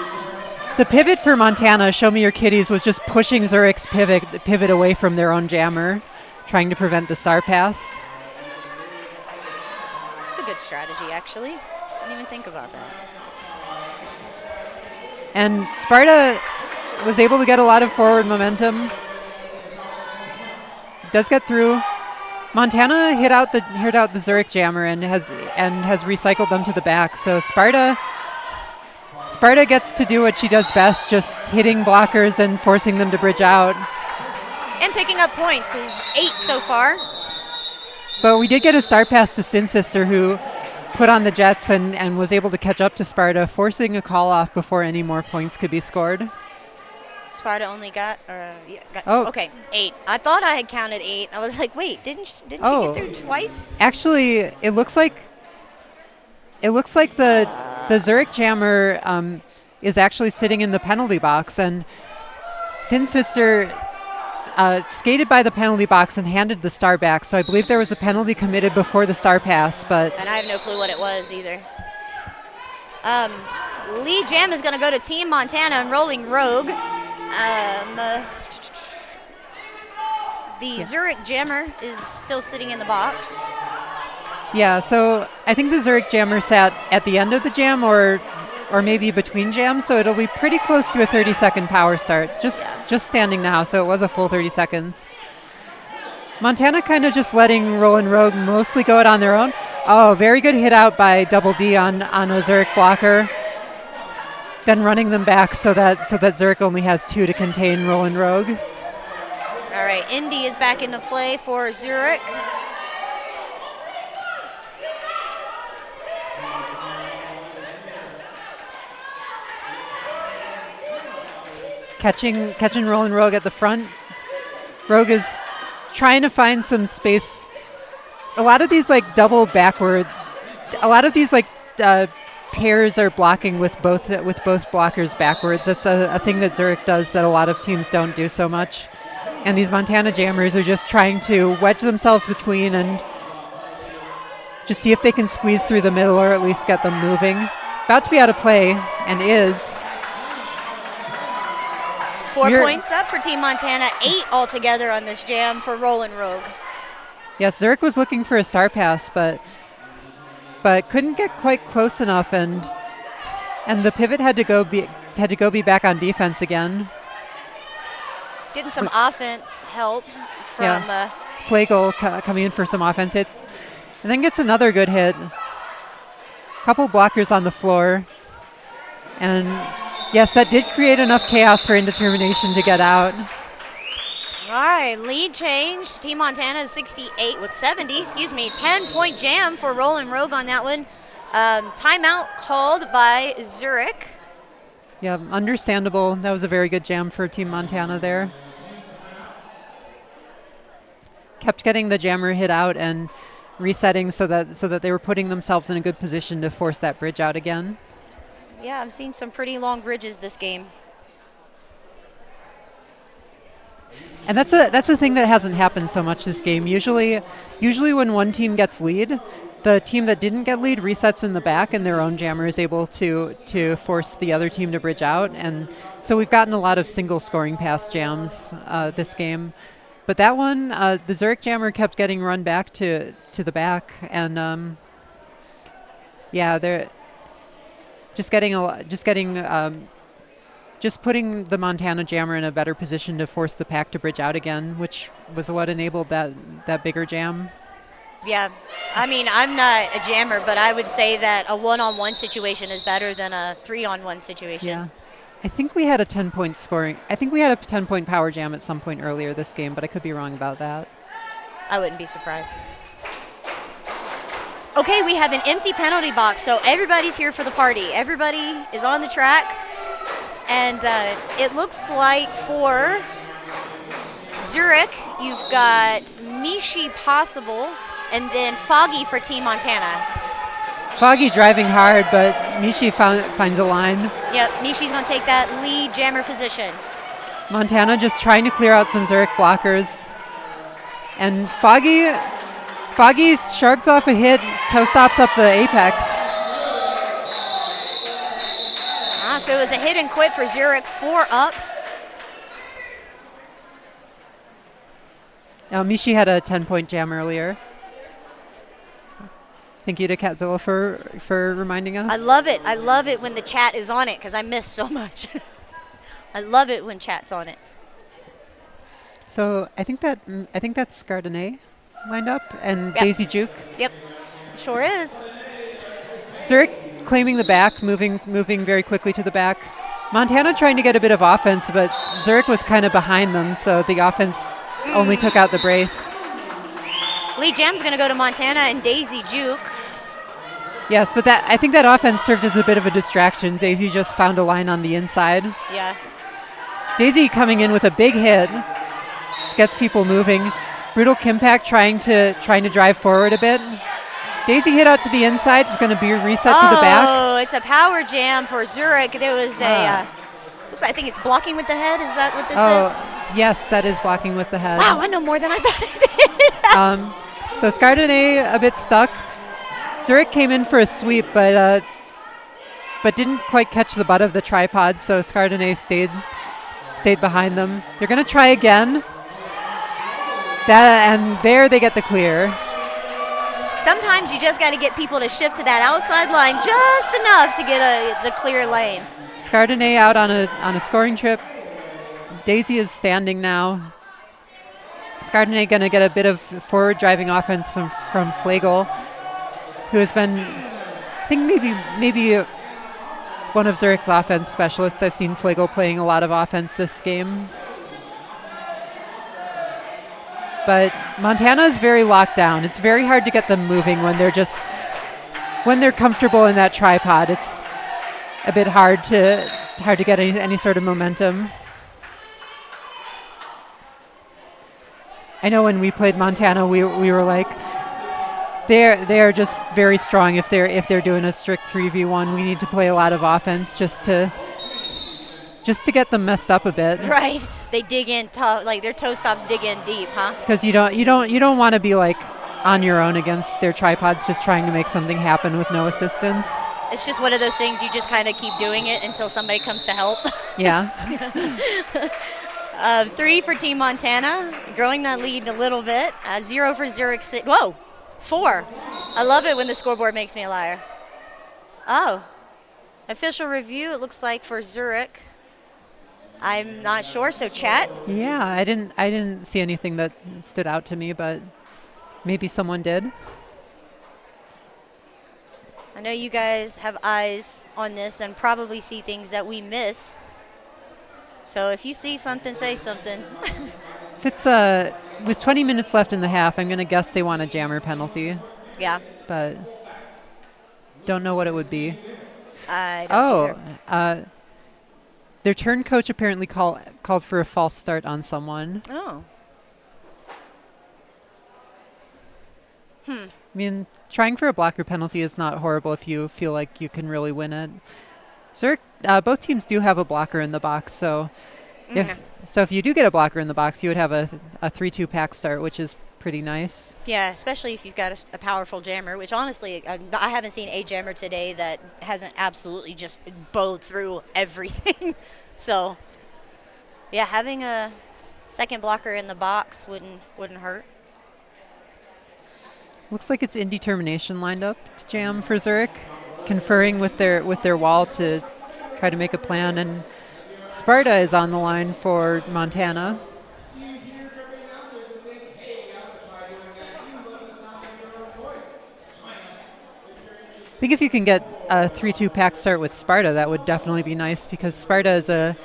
pivot for Montana, Show Me Your Kitties, was just pushing Zurich's pivot away from their own jammer, trying to prevent the star pass. It's a good strategy, actually. I didn't even think about that. And Sparta was able to get a lot of forward momentum. Does get through. Montana hit out the Zurich jammer and has recycled them to the back. So Sparta gets to do what she does best, just hitting blockers and forcing them to bridge out. And picking up points, because 8 so far. But we did get a star pass to Sin Sister, who put on the Jets and was able to catch up to Sparta, forcing a call off before any more points could be scored. Sparta only got 8. I thought I had counted 8. I was like, wait, didn't she get through twice? Actually, it looks like the Zurich jammer is actually sitting in the penalty box, and Sin Sister skated by the penalty box and handed the star back. So I believe there was a penalty committed before the star pass, and I have no clue what it was either. Lee Jam is going to go to Team Montana and Rolling Rogue. Zurich jammer is still sitting in the box. Yeah, so I think the Zurich jammer sat at the end of the jam or maybe between jams, so it'll be pretty close to a 30-second power start. Just standing now, so it was a full 30 seconds. Montana kind of just letting Rollin' Rogue mostly go it on their own. Oh, very good hit out by Double D on a Zurich blocker. Then running them back so that Zurich only has 2 to contain Rollin' Rogue. All right, Indy is back into play for Zurich. Catching Rollin' Rogue at the front. Rogue is trying to find some space. A lot of these pairs are blocking with both blockers backwards. That's a thing that Zurich does that a lot of teams don't do so much. And these Montana jammers are just trying to wedge themselves between and just see if they can squeeze through the middle or at least get them moving. About to be out of play, and is. 4 points up for Team Montana, 8 altogether on this jam for Rollin' Rogue. Yes, Zurich was looking for a star pass, but couldn't get quite close enough, and the pivot had to go be back on defense again. Getting some offense help from Flagel coming in for some offense hits, and then gets another good hit. Couple blockers on the floor, and yes, that did create enough chaos for Indetermination to get out. All right, lead change. Team Montana is 70. 10-point jam for Rollin' Rogue on that one. Timeout called by Zurich. Yeah, understandable. That was a very good jam for Team Montana there. Kept getting the jammer hit out and resetting so that they were putting themselves in a good position to force that bridge out again. Yeah, I've seen some pretty long bridges this game. And that's a thing that hasn't happened so much this game. Usually when one team gets lead, the team that didn't get lead resets in the back, and their own jammer is able to force the other team to bridge out. And so we've gotten a lot of single scoring pass jams this game. But that one, the Zurich jammer kept getting run back to the back, and Yeah, they're just getting just putting the Montana jammer in a better position to force the pack to bridge out again, which was what enabled that bigger jam. Yeah, I mean, I'm not a jammer, but I would say that a one-on-one situation is better than a 3-on-1 situation. Yeah. I think we had a 10-point scoring. I think we had a 10-point power jam at some point earlier this game, but I could be wrong about that. I wouldn't be surprised. Okay, we have an empty penalty box, so everybody's here for the party. Everybody is on the track, and it looks like for Zurich, you've got Mishi Possible, and then Foggy for Team Montana. Foggy driving hard, but Mishi finds a line. Yep, Mishi's going to take that lead jammer position. Montana just trying to clear out some Zurich blockers. And Foggy shrugs off a hit, toe stops up the apex. So it was a hit and quit for Zurich, 4 up. Mishi had a 10-point jam earlier. Thank you to Catzilla for reminding us. I love it. I love it when the chat is on it because I miss so much. I love it when chat's on it. So I think that's Scardinay lined up and Yep. Daisy Juke. Yep, sure is. Zurich claiming the back, moving very quickly to the back. Montana trying to get a bit of offense, but Zurich was kind of behind them, so the offense only took out the brace. Lead jam's going to go to Montana and Daisy Juke. Yes, but I think that offense served as a bit of a distraction. Daisy just found a line on the inside. Yeah. Daisy coming in with a big hit, just gets people moving. Brutal Kimpack trying to drive forward a bit. Daisy hit out to the inside. It's going to be reset to the back. Oh, it's a power jam for Zurich. There was looks like, I think it's blocking with the head. Is that what this is? Yes, that is blocking with the head. Wow, I know more than I thought I did. So Scardinay a bit stuck. Zurich came in for a sweep, but didn't quite catch the butt of the tripod, so Scardinay stayed behind them. They're going to try again. And there they get the clear. Sometimes you just got to get people to shift to that outside line just enough to get the clear lane. Scardinay out on a scoring trip. Daisy is standing now. Scardinay going to get a bit of forward driving offense from Flegel, who has been, I think maybe one of Zurich's offense specialists. I've seen Flegel playing a lot of offense this game. But Montana is very locked down. It's very hard to get them moving when they're comfortable in that tripod. It's a bit hard to get any sort of momentum. I know when we played Montana, we were like, they're just very strong. If they're doing a strict 3v1, we need to play a lot of offense just to get them messed up a bit. Right. They dig in tough, like their toe stops dig in deep, huh? Because you don't want to be like on your own against their tripods, just trying to make something happen with no assistance. It's just one of those things you just kind of keep doing it until somebody comes to help. Yeah. 3 for Team Montana, growing that lead a little bit. 0 for Zurich. 4. I love it when the scoreboard makes me a liar. Oh, official review. It looks like for Zurich. I'm not sure. So chat. Yeah, I didn't see anything that stood out to me, but maybe someone did. I know you guys have eyes on this and probably see things that we miss. So if you see something, say something. If it's with 20 minutes left in the half, I'm going to guess they want a jammer penalty. Yeah. But don't know what it would be. Their turn coach apparently called for a false start on someone. Oh. I mean, trying for a blocker penalty is not horrible if you feel like you can really win it. Zurich, both teams do have a blocker in the box, so if you do get a blocker in the box, you would have a 3-2 pack start, which is pretty nice. Yeah, especially if you've got a powerful jammer, which honestly, I haven't seen a jammer today that hasn't absolutely just bowed through everything. So, yeah, having a second blocker in the box wouldn't hurt. Looks like it's Indetermination lined up to jam for Zurich. conferring with their wall to try to make a plan. And Sparta is on the line for Montana. I think if you can get a 3-2 pack start with Sparta, that would definitely be nice, because Sparta is a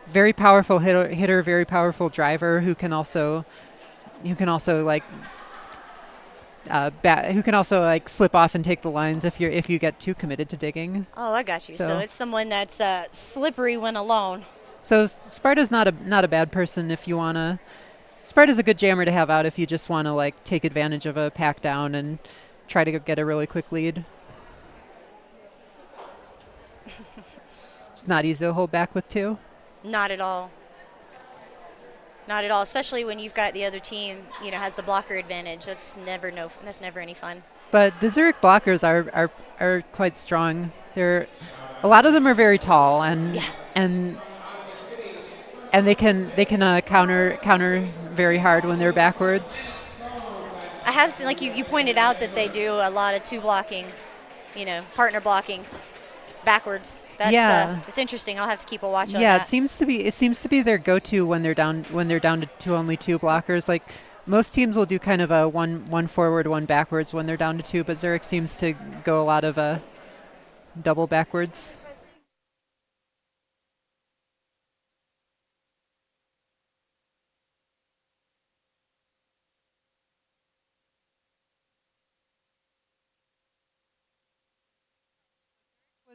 very powerful hitter, very powerful driver who can also like slip off and take the lines if you get too committed to digging. Oh, I got you. So it's someone that's slippery when alone. So Sparta's not a bad person if you wanna. Sparta's a good jammer to have out if you just wanna like take advantage of a pack down and try to get a really quick lead. It's not easy to hold back with 2. Not at all. Not at all, especially when you've got the other team, has the blocker advantage. That's never any fun. But the Zurich blockers are quite strong. A lot of them are very tall, and they can counter very hard when they're backwards. I have seen, like you pointed out, that they do a lot of 2 blocking, partner blocking backwards. That's it's interesting. I'll have to keep a watch on that. Yeah, it seems to be their go-to when they're down to only 2 blockers. Like most teams will do kind of a one forward, 1 backwards when they're down to 2, but Zurich seems to go a lot of double backwards.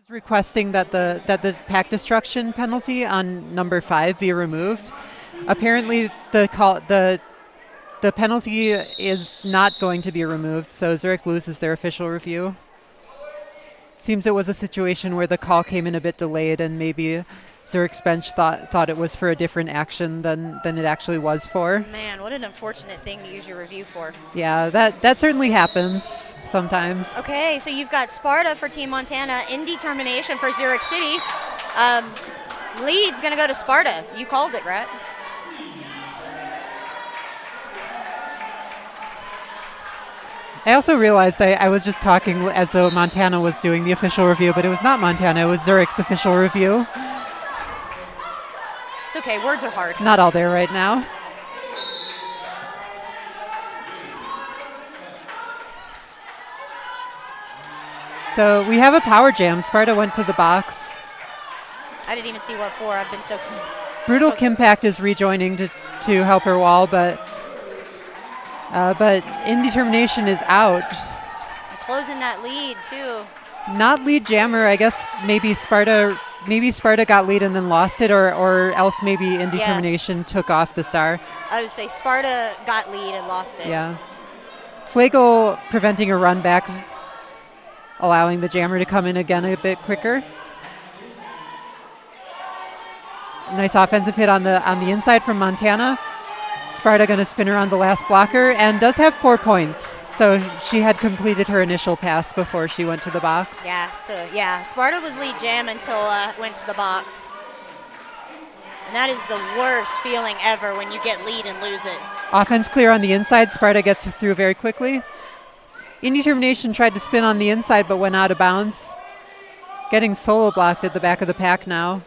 Requesting that the pack destruction penalty on number 5 be removed. Apparently the penalty is not going to be removed, so Zurich loses their official review. It seems it was a situation where the call came in a bit delayed, and maybe Zurich's bench thought it was for a different action than it actually was for. Man, what an unfortunate thing to use your review for. Yeah, that certainly happens sometimes. Okay, so you've got Sparta for Team Montana, Indetermination for Zurich City. Lead's going to go to Sparta. You called it, right? I also realized I was just talking as though Montana was doing the official review, but it was not Montana, it was Zurich's official review. It's okay, words are hard. Not all there right now. So we have a power jam. Sparta went to the box. I didn't even see what for. I've been so... Brutal Kimpact is rejoining to help her wall, but Indetermination is out. Closing that lead, too. Not lead jammer. I guess maybe Sparta got lead and then lost it, or else maybe Indetermination took off the star. I would say Sparta got lead and lost it. Yeah. Flegel preventing a run back, allowing the jammer to come in again a bit quicker. Nice offensive hit on the inside from Montana. Sparta going to spin around the last blocker and does have 4 points. So she had completed her initial pass before she went to the box. Yeah, Sparta was lead jam until went to the box. And that is the worst feeling ever when you get lead and lose it. Offense clear on the inside. Sparta gets through very quickly. Indetermination tried to spin on the inside but went out of bounds. Getting solo blocked at the back of the pack now.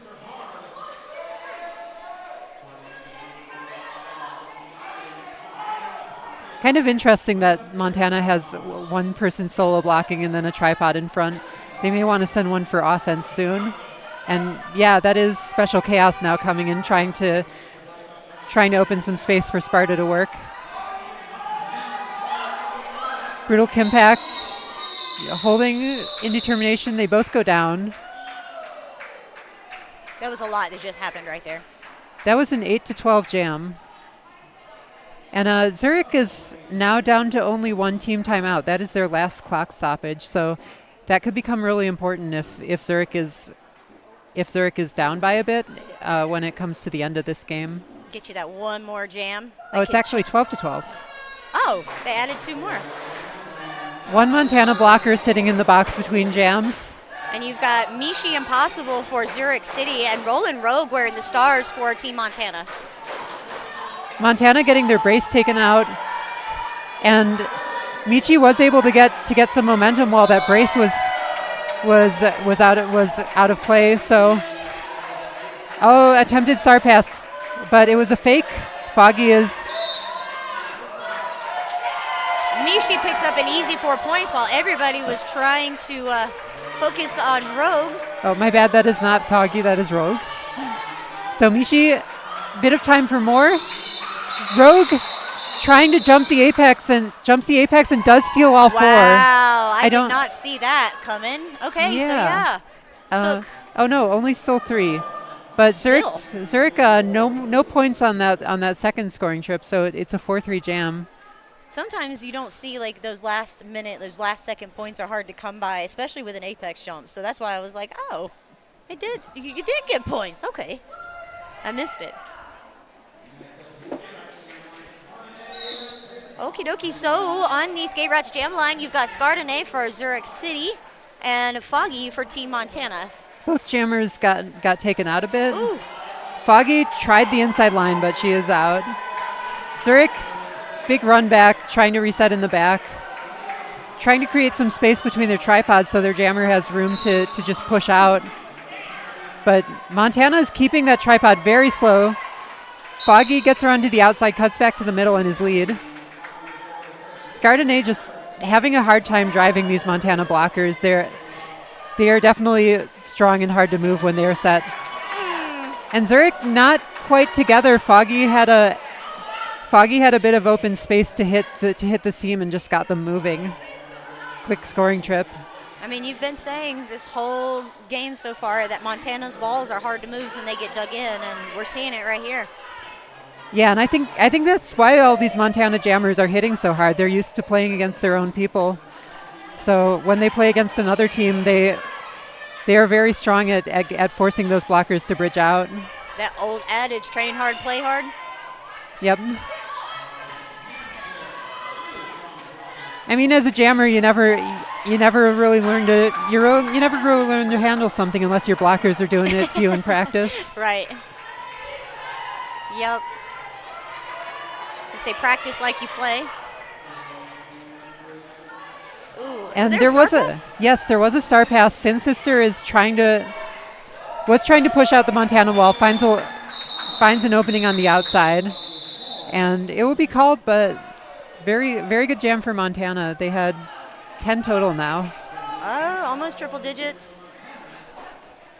Kind of interesting that Montana has one person solo blocking and then a tripod in front. They may want to send one for offense soon. And yeah, that is Special Chaos now coming in, trying to open some space for Sparta to work. Brutal Kimpact holding Indetermination. They both go down. That was a lot that just happened right there. That was an 8-12 jam. And Zurich is now down to only 1 team timeout. That is their last clock stoppage. So that could become really important if Zurich is down by a bit when it comes to the end of this game. Get you that one more jam. Oh, it's actually 12-12. Oh, they added 2 more. 1 Montana blocker sitting in the box between jams. And you've got Mishi Impossible for Zurich City and Roland Rogue wearing the stars for Team Montana. Montana getting their brace taken out, and Michi was able to get some momentum while that brace was out of play. So, attempted star pass, but it was a fake. Foggy is. Mishi picks up an easy 4 points while everybody was trying to focus on Rogue. Oh, my bad. That is not Foggy. That is Rogue. So Mishi, bit of time for more. Rogue trying to jumps the apex and does steal all four. Wow, I did not see that coming. Okay, yeah. so yeah. Oh no, only stole 3. But Zurich, no points on that second scoring trip, so it's a 4-3 jam. Sometimes you don't see like those last second points are hard to come by, especially with an apex jump. So that's why I was like, oh, you did get points. Okay, I missed it. Okie dokie. So on the Skate Rats Jam line, you've got Scardinay for Zurich City and Foggy for Team Montana. Both jammers got taken out a bit. Ooh. Foggy tried the inside line, but she is out. Zurich, big run back, trying to reset in the back. Trying to create some space between their tripods so their jammer has room to just push out. But Montana is keeping that tripod very slow. Foggy gets around to the outside, cuts back to the middle in his lead. Scardinay just having a hard time driving these Montana blockers. They are definitely strong and hard to move when they are set. And Zurich not quite together. Foggy had a bit of open space to hit the seam and just got them moving. Quick scoring trip. I mean, you've been saying this whole game so far that Montana's balls are hard to move when they get dug in, and we're seeing it right here. Yeah, and I think that's why all these Montana jammers are hitting so hard. They're used to playing against their own people. So when they play against another team, they are very strong at forcing those blockers to bridge out. That old adage, train hard, play hard. Yep. I mean, as a jammer, you never really learn to handle something unless your blockers are doing it to you in practice. Right. Yep. You say practice like you play. Ooh, and there was a star pass. Sin Sister was trying to push out the Montana wall, finds an opening on the outside, and it will be called, but very, very good jam for Montana. They had 10 total now. Almost triple digits.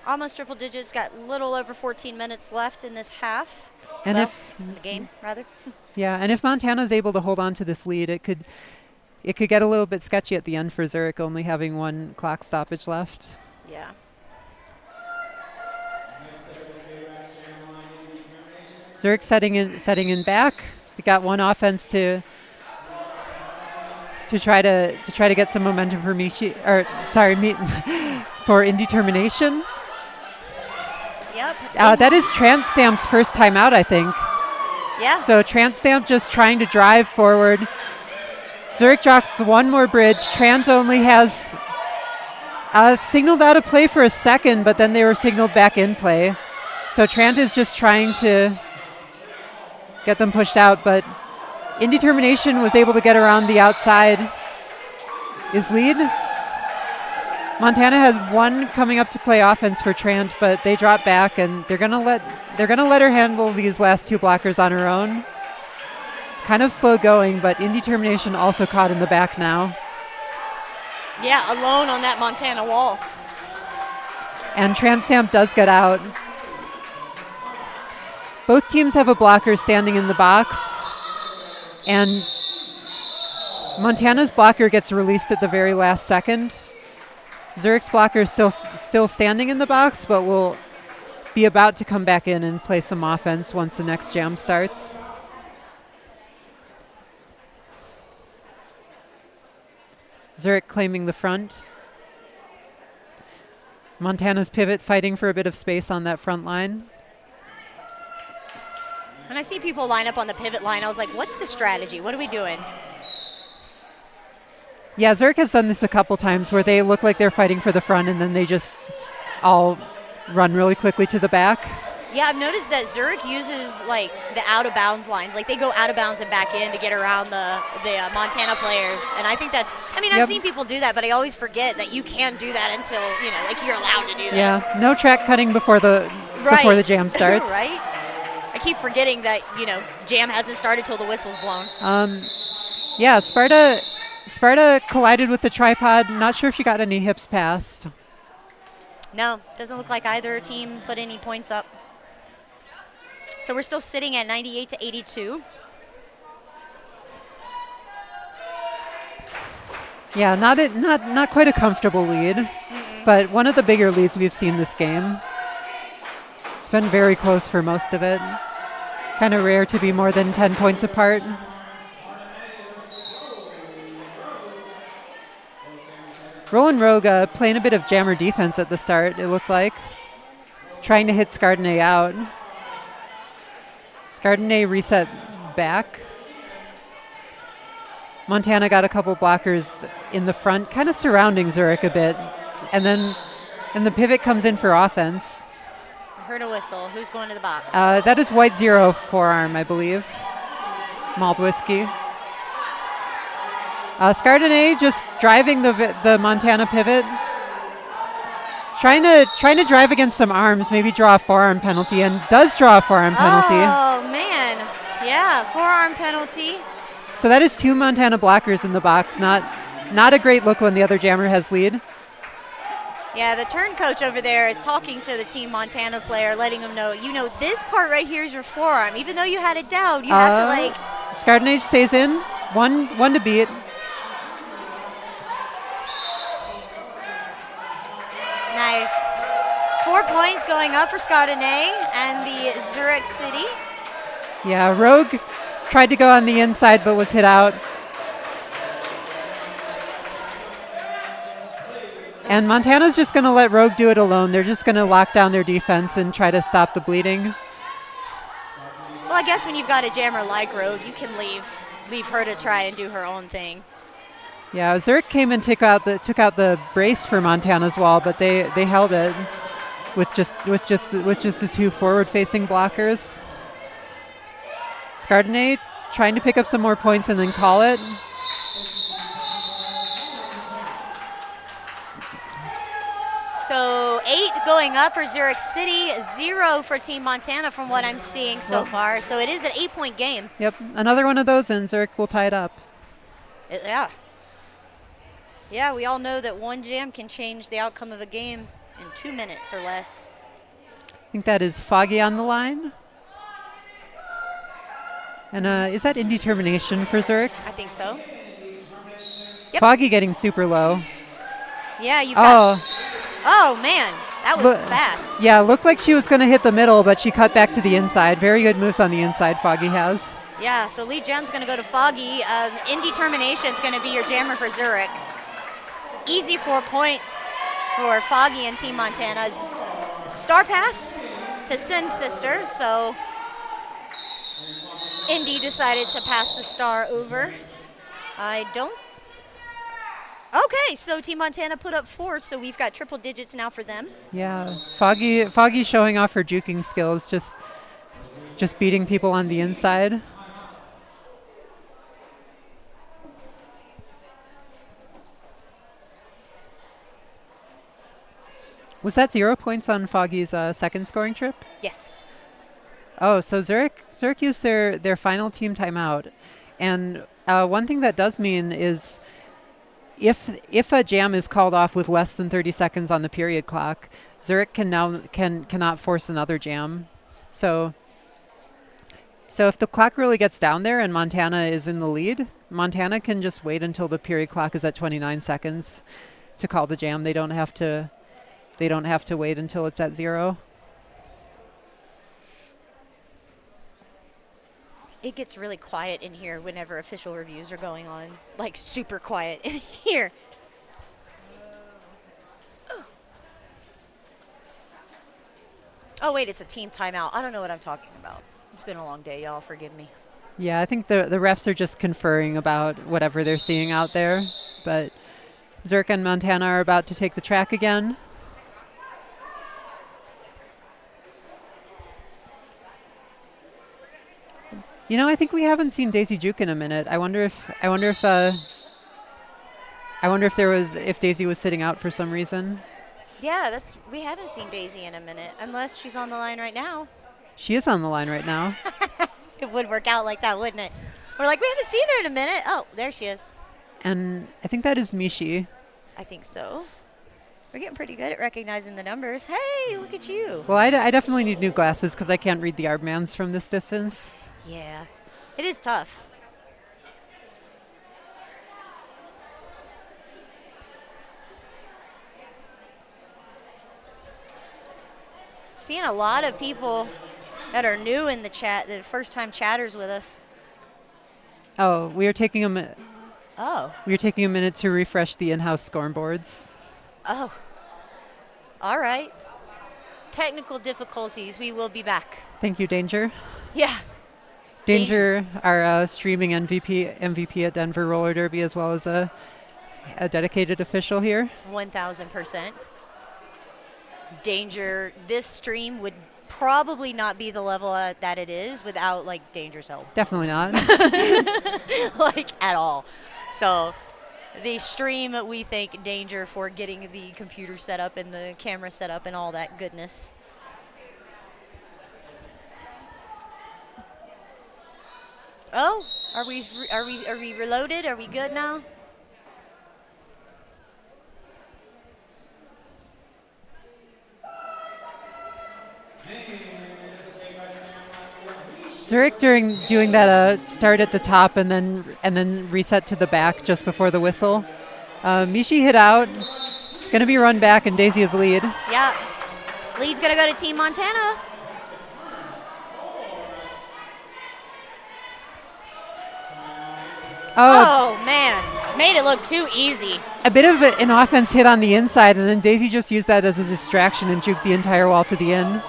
Got a little over 14 minutes left in this half. And in the game, rather. Yeah, and if Montana's able to hold on to this lead, it could get a little bit sketchy at the end for Zurich, only having one clock stoppage left. Yeah. Zurich setting in back. They got one offense to try to get some momentum for for Indetermination. Yep. That is Transstamp's first time out, I think. Yeah. So Transstamp just trying to drive forward. Zurich drops one more bridge. Trant only has signaled out of play for a second, but then they were signaled back in play. So Trant is just trying to get them pushed out, but Indetermination was able to get around the outside. Is lead. Montana had one coming up to play offense for Trant, but they drop back, and they're gonna let her handle these last two blockers on her own. It's kind of slow going, but Indetermination also caught in the back now. Yeah, alone on that Montana wall. And Transstamp does get out. Both teams have a blocker standing in the box, and Montana's blocker gets released at the very last second. Zurich's blocker is still standing in the box, but will be about to come back in and play some offense once the next jam starts. Zurich claiming the front. Montana's pivot fighting for a bit of space on that front line. When I see people line up on the pivot line, I was like, what's the strategy? What are we doing? Yeah, Zurich has done this a couple times where they look like they're fighting for the front and then they just all run really quickly to the back. Yeah, I've noticed that Zurich uses like the out of bounds lines. Like they go out of bounds and back in to get around the Montana players. And I think that's, I mean, I've seen people do that, but I always forget that you can do that until, like you're allowed to do that. Yeah, no track cutting before the jam starts. Right? I keep forgetting that, jam hasn't started till the whistle's blown. Yeah, Sparta collided with the tripod. Not sure if she got any hips past. No, doesn't look like either team put any points up. So we're still sitting at 98-82. Yeah, not quite a comfortable lead, but one of the bigger leads we've seen this game. It's been very close for most of it. Kind of rare to be more than 10 points apart. Roland Rogue playing a bit of jammer defense at the start, it looked like. Trying to hit Scardinay out. Scardinay reset back. Montana got a couple blockers in the front, kind of surrounding Zurich a bit. And the pivot comes in for offense. I heard a whistle. Who's going to the box? That is White Zero forearm, I believe. Malt whiskey. Scardinay just driving the Montana pivot. Trying to drive against some arms, maybe draw a forearm penalty, and does draw a forearm penalty. Oh, man. Yeah, forearm penalty. So that is 2 Montana blockers in the box. Not a great look when the other jammer has lead. Yeah, the turn coach over there is talking to the Team Montana player, letting him know, this part right here is your forearm. Even though you had it down, you have to Scardinay stays in. One to beat. Nice. 4 points going up for Scardinay and the Zurich City. Yeah, Rogue tried to go on the inside but was hit out. And Montana's just going to let Rogue do it alone. They're just going to lock down their defense and try to stop the bleeding. Well, I guess when you've got a jammer like Rogue, you can leave her to try and do her own thing. Yeah, Zurich came and took out the brace for Montana's wall, but they held it with just the 2 forward-facing blockers. Scardinay trying to pick up some more points and then call it. So 8 going up for Zurich City, 0 for Team Montana from what I'm seeing so far. So it is an 8-point game. Yep, another one of those and Zurich will tie it up. Yeah. Yeah, we all know that one jam can change the outcome of a game in 2 minutes or less. I think that is Foggy on the line. And is that indetermination for Zurich? I think so. Yep. Foggy getting super low. Yeah, you got... Oh, man. That was fast. Yeah, looked like she was going to hit the middle, but she cut back to the inside. Very good moves on the inside Foggy has. Yeah, so lead jam's going to go to Foggy. Indetermination's going to be your jammer for Zurich. Easy 4 points for Foggy and Team Montana. Star pass to Sin Sister, so Indy decided to pass the star over. Okay, so Team Montana put up 4, so we've got triple digits now for them. Yeah, Foggy showing off her juking skills, just beating people on the inside. Was that 0 points on Foggy's second scoring trip? Yes. Oh, so Zurich used their final team timeout. And one thing that does mean is if a jam is called off with less than 30 seconds on the period clock, Zurich cannot force another jam. So if the clock really gets down there and Montana is in the lead, Montana can just wait until the period clock is at 29 seconds to call the jam. They don't have to wait until it's at 0. It gets really quiet in here whenever official reviews are going on. Like super quiet in here. Oh wait, it's a team timeout. I don't know what I'm talking about. It's been a long day, y'all. Forgive me. Yeah, I think the refs are just conferring about whatever they're seeing out there. But Zurich and Montana are about to take the track again. You know, I think we haven't seen Daisy Juke in a minute. I wonder if Daisy was sitting out for some reason. Yeah, we haven't seen Daisy in a minute, unless she's on the line right now. She is on the line right now. It would work out like that, wouldn't it? We're like, we haven't seen her in a minute. Oh, there she is. And I think that is Mishi. I think so. We're getting pretty good at recognizing the numbers. Hey, look at you. Well, I definitely need new glasses because I can't read the armbands from this distance. Yeah, it is tough. Seeing a lot of people that are new in the chat, the first-time chatters with us. Oh, we are taking a minute. Oh. We are taking a minute to refresh the in-house scoreboards. Oh. All right. Technical difficulties. We will be back. Thank you, Danger. Yeah. Danger, our streaming MVP at Denver Roller Derby, as well as a dedicated official here. 1,000%. Danger, this stream would probably not be the level that it is without like Danger's help. Definitely not. Like at all. So the stream, we thank Danger for getting the computer set up and the camera set up and all that goodness. Oh, are we reloaded? Are we good now? Zurich doing that start at the top and then reset to the back just before the whistle. Mishi hit out, gonna be run back, and Daisy is lead. Yeah, lead's gonna go to Team Montana. Oh man, made it look too easy. A bit of an offense hit on the inside, and then Daisy just used that as a distraction and juked the entire wall to the in.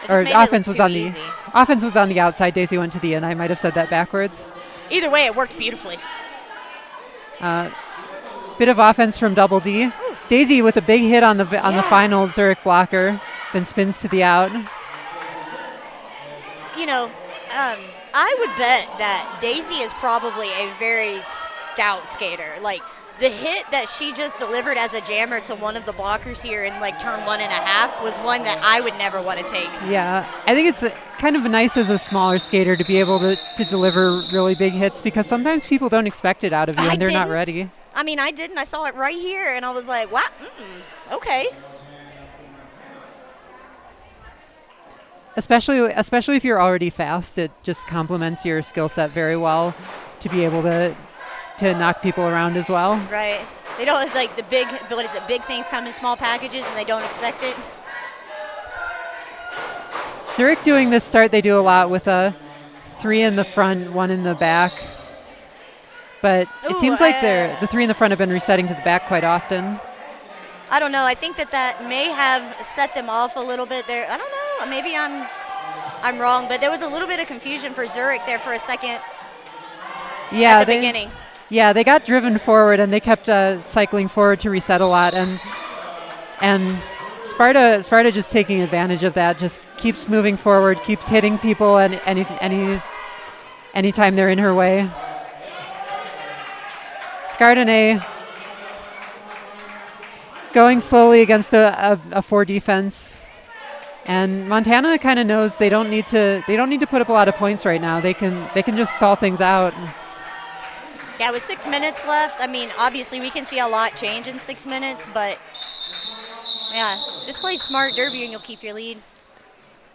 Or offense was on the offense was on the outside. Daisy went to the in. I might have said that backwards. Either way, it worked beautifully. Bit of offense from Double D. Ooh. Daisy with a big hit on the final Zurich blocker, then spins to the out. You know, I would bet that Daisy is probably a very stout skater. Like, the hit that she just delivered as a jammer to one of the blockers here in like turn 1.5 was one that I would never want to take. Yeah, I think it's kind of nice as a smaller skater to be able to deliver really big hits, because sometimes people don't expect it out of you and they're not ready. I mean, I didn't. I saw it right here and I was like, wow, okay. Especially if you're already fast, it just complements your skill set very well to be able to knock people around as well. Right. They don't like the big, big things come in small packages and they don't expect it. Zurich doing this start, they do a lot with a 3 in the front, 1 in the back. But it seems like the 3 in the front have been resetting to the back quite often. I don't know. I think that may have set them off a little bit there. I don't know. Maybe I'm wrong, but there was a little bit of confusion for Zurich there for a second at the beginning. Yeah, they got driven forward and they kept cycling forward to reset a lot, and Sparta just taking advantage of that, just keeps moving forward, keeps hitting people, and anytime they're in her way. Scardinay going slowly against a 4 defense, and Montana kind of knows they don't need to put up a lot of points right now. They can just stall things out. Yeah, with 6 minutes left, I mean, obviously we can see a lot change in 6 minutes, but yeah, just play smart derby and you'll keep your lead.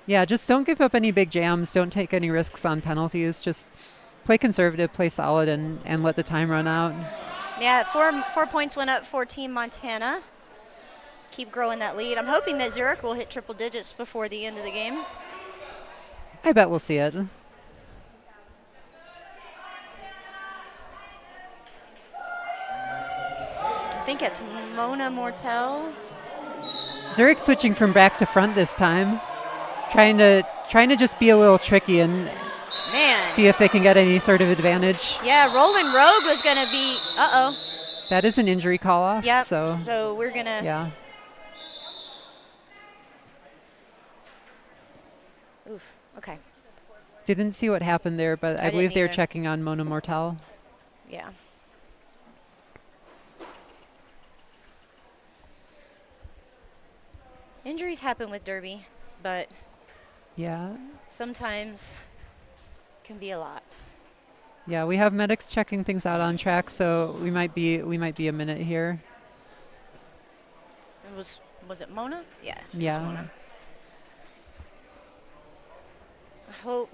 Yeah, just don't give up any big jams. Don't take any risks on penalties. Just play conservative, play solid, and let the time run out. Yeah, 4 points went up for Team Montana. Keep growing that lead. I'm hoping that Zurich will hit triple digits before the end of the game. I bet we'll see it. I think it's Mona Mortel. Zurich switching from back to front this time, trying to just be a little tricky and see if they can get any sort of advantage. Yeah, Roland Rogue was gonna be. That is an injury call off. Yep. So we're gonna. Yeah. Oof. Okay. Didn't see what happened there, but I believe they're either. checking on Mona Mortal. Yeah. Injuries happen with Derby, but Yeah. sometimes can be a lot. Yeah, we have medics checking things out on track, so we might be a minute here. It was it Mona? Yeah. It was Yeah. Mona. I hope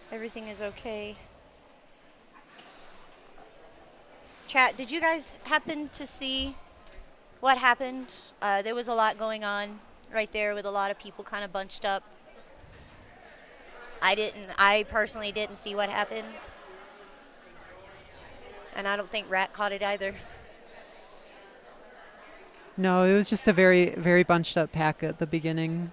everything is okay. Chat, did you guys happen to see what happened? There was a lot going on right there with a lot of people kind of bunched up. I personally didn't see what happened. And I don't think Rat caught it either. No, it was just a very, very bunched up pack at the beginning.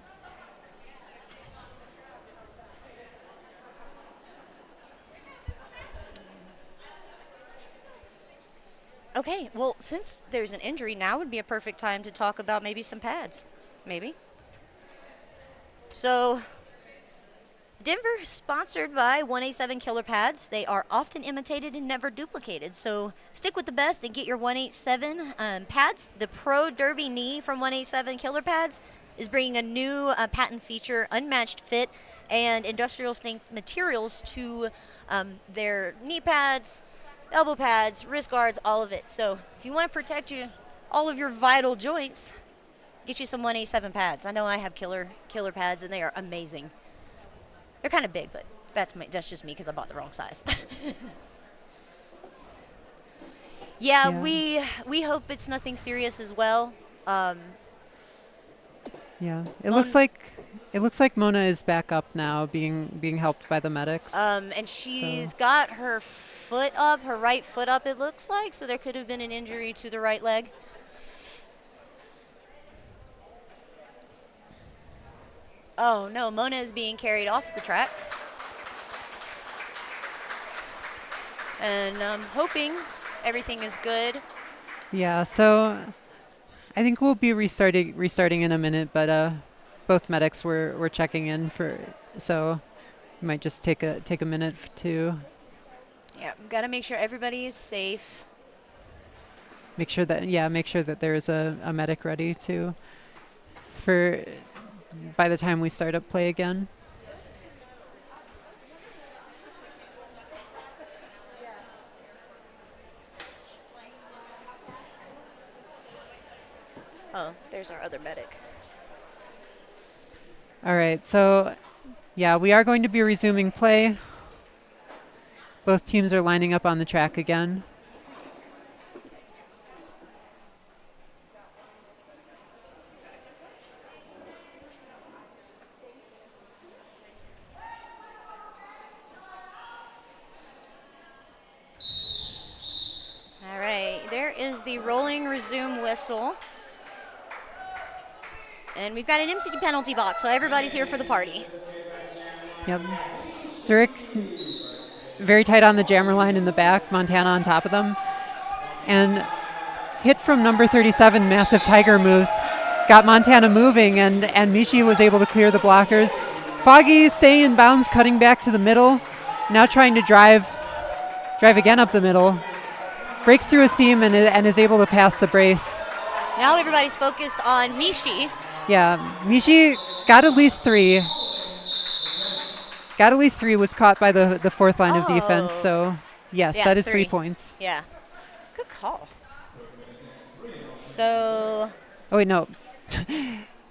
Okay, well, since there's an injury, now would be a perfect time to talk about maybe some pads. Maybe. So, Denver is sponsored by 187 Killer Pads. They are often imitated and never duplicated. So, stick with the best and get your 187 pads. The Pro Derby knee from 187 Killer Pads is bringing a new patent feature, unmatched fit, and industrial strength materials to their knee pads, elbow pads, wrist guards, all of it. So if you want to protect all of your vital joints, get you some 187 pads. I know I have killer pads, and they are amazing. They're kind of big, but that's just me because I bought the wrong size. Yeah, we hope it's nothing serious as well. Yeah, it looks like Mona is back up now, being helped by the medics. And she's got her foot up, her right foot up, it looks like, so there could have been an injury to the right leg. Oh no, Mona is being carried off the track. And I'm hoping everything is good. Yeah, so I think we'll be restarting in a minute, but both medics were checking in so we might just take a minute to Yeah, got to make sure everybody is safe. make sure that there is a medic ready for by the time we start up play again. Oh, there's our other medic. All right, so yeah, we are going to be resuming play. Both teams are lining up on the track again. All right, there is the rolling resume whistle. And we've got an empty penalty box, so everybody's here for the party. Yep. Zurich very tight on the jammer line in the back, Montana on top of them. And hit from number 37, Massive Tiger moves, got Montana moving, and Mishi was able to clear the blockers. Foggy staying in bounds, cutting back to the middle, now trying to drive again up the middle. Breaks through a seam and is able to pass the brace. Now everybody's focused on Mishi. Yeah, Mishi got at least three. Was caught by the fourth line of defense, so yes, Yeah, that is 3 3 points. Yeah, good call. So, Oh wait, no.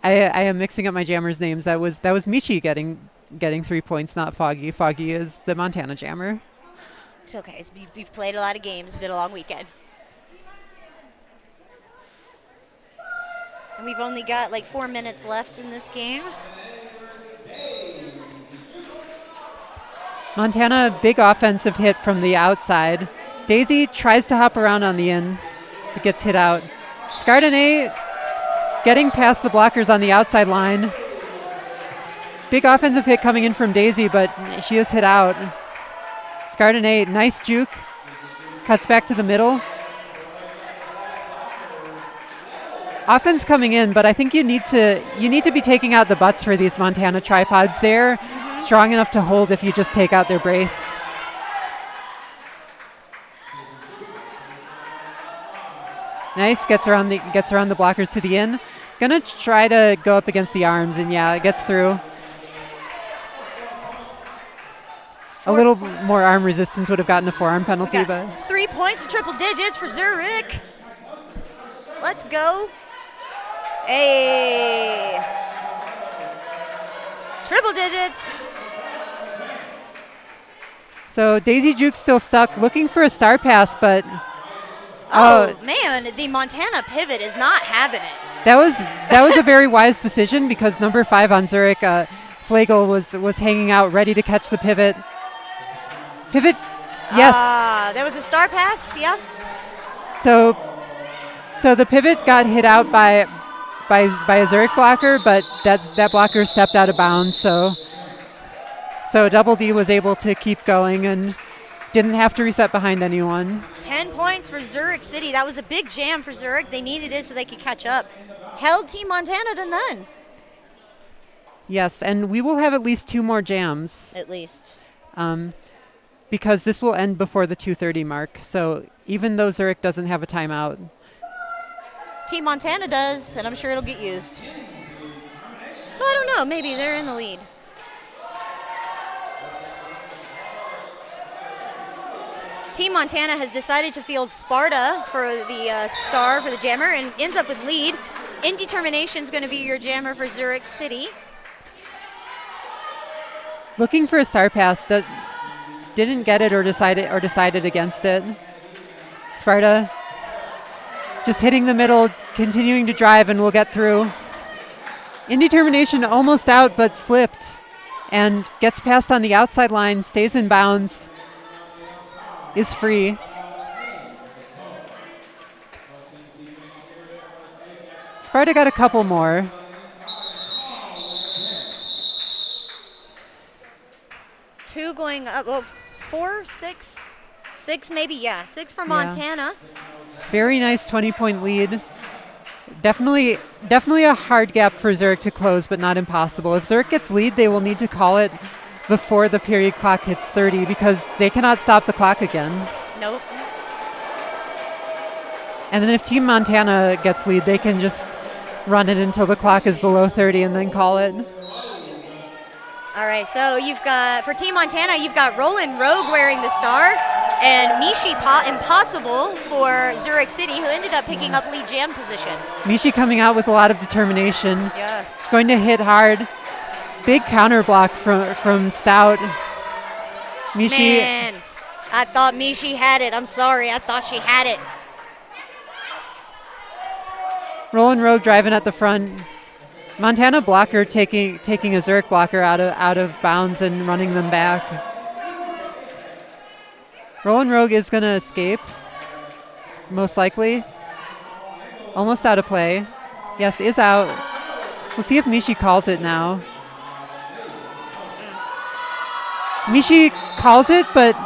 I am mixing up my jammers' names. That was Michi getting 3 points, not Foggy. Foggy is the Montana jammer. it's okay. We've played a lot of games. It's been a long weekend. And we've only got like 4 minutes left in this game. Montana, big offensive hit from the outside. Daisy tries to hop around on the in, but gets hit out. Scardinay getting past the blockers on the outside line. Big offensive hit coming in from Daisy, but she is hit out. Scardinay, nice juke. Cuts back to the middle. Offense coming in, but I think you need to be taking out the butts for these Montana tripods there. strong enough to hold if you just take out their brace. Nice, gets around the blockers to the in. Gonna try to go up against the arms, and yeah, it gets through. A little more arm resistance would have gotten a forearm penalty, but 3 points to triple digits for Zurich. Let's go. Hey. Triple digits. So Daisy Juke's still stuck, looking for a star pass, but oh man, the Montana pivot is not having it. That was a very wise decision because number 5 on Zurich, Flagel was hanging out, ready to catch the pivot. Pivot, yes. There was a star pass, yeah. So the pivot got hit out by a Zurich blocker, but that blocker stepped out of bounds. So Double D was able to keep going and didn't have to reset behind anyone. 10 points for Zurich City. That was a big jam for Zurich. They needed it so they could catch up. Held Team Montana to none. Yes, and we will have at least 2 more jams. At least. Because this will end before the 2:30 mark. So even though Zurich doesn't have a timeout, Team Montana does, and I'm sure it'll get used. Well, I don't know. Maybe they're in the lead. Team Montana has decided to field Sparta for the star for the jammer and ends up with lead. Indetermination is going to be your jammer for Zurich City. Looking for a star pass, didn't get it or decided against it. Sparta just hitting the middle, continuing to drive, and will get through. Indetermination almost out, but slipped and gets past on the outside line, stays in bounds, is free. Sparta got a couple more. Two going up, well, 4, 6 maybe, yeah. 6 for Montana. Very nice 20-point lead. Definitely a hard gap for Zurich to close, but not impossible. If Zurich gets lead, they will need to call it before the period clock hits 30 because they cannot stop the clock again. Nope. And then if Team Montana gets lead, they can just run it until the clock is below 30 and then call it. All right, so you've got, for Team Montana, you've got Roland Rogue wearing the star and Mishi Impossible for Zurich City, who ended up picking up lead jam position. Mishi coming out with a lot of determination. Yeah. It's going to hit hard. Big counter block from Stout. Mishi. Man, I thought Mishi had it. I'm sorry, I thought she had it. Roland Rogue driving at the front. Montana blocker taking a Zurich blocker out of bounds and running them back. Roland Rogue is going to escape, most likely. Almost out of play. Yes, is out. We'll see if Mishi calls it now. Mishi calls it, but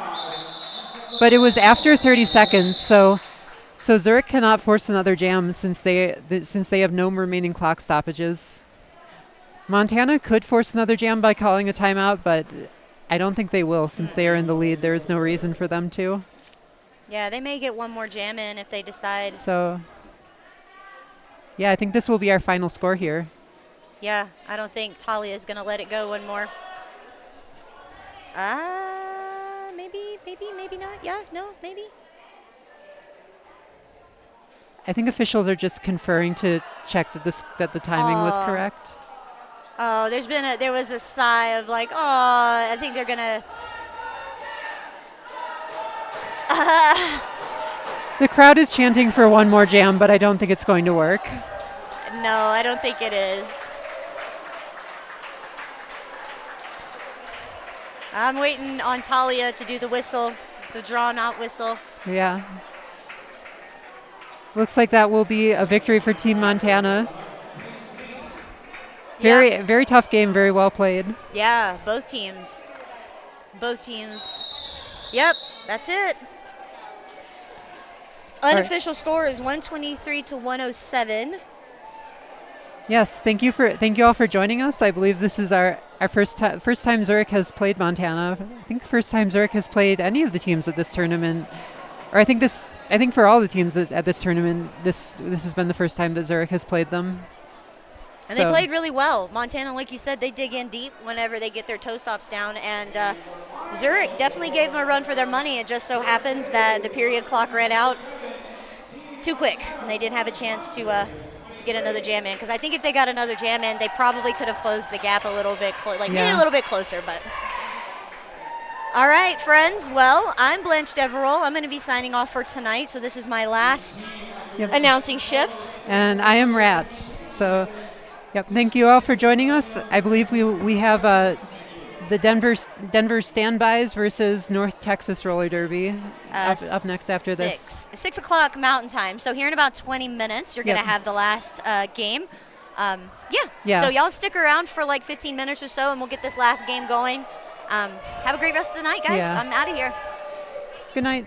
it was after 30 seconds, so Zurich cannot force another jam since they have no remaining clock stoppages. Montana could force another jam by calling a timeout, but I don't think they will since they are in the lead. There is no reason for them to. Yeah, they may get one more jam in if they decide. So, yeah, I think this will be our final score here. Yeah, I don't think Talia is going to let it go one more. Maybe not. Yeah, no, maybe. I think officials are just conferring to check that the timing was correct. Oh, there was a sigh of like, oh, I think they're gonna. The crowd is chanting for one more jam, but I don't think it's going to work. No, I don't think it is. I'm waiting on Talia to do the whistle, the drawn-out whistle. Yeah. Looks like that will be a victory for Team Montana. Very tough game, very well played. Yeah, both teams. Yep, that's it. Unofficial score is 123 to 107. Yes, thank you all for joining us. I believe this is our our first time Zurich has played Montana. I think the first time Zurich has played any of the teams at this tournament, or I think for all the teams at this tournament, this has been the first time that Zurich has played them. And they played really well. Montana, like you said, they dig in deep whenever they get their toe stops down. And Zurich definitely gave them a run for their money. It just so happens that the period clock ran out too quick. And they didn't have a chance to get another jam in. Because I think if they got another jam in, they probably could have closed the gap a little bit, made it a little bit closer. But all right, friends. Well, I'm Blanche Devereux. I'm going to be signing off for tonight. So this is my last announcing shift. And I am Rat. So... Yep. Thank you all for joining us. I believe we have the Denver Standbys versus North Texas Roller Derby up next after this. 6 o'clock Mountain Time. So here in about 20 minutes, you're going to have the last game. So y'all stick around for like 15 minutes or so, and we'll get this last game going. Have a great rest of the night, guys. Yeah. I'm out of here. Good night.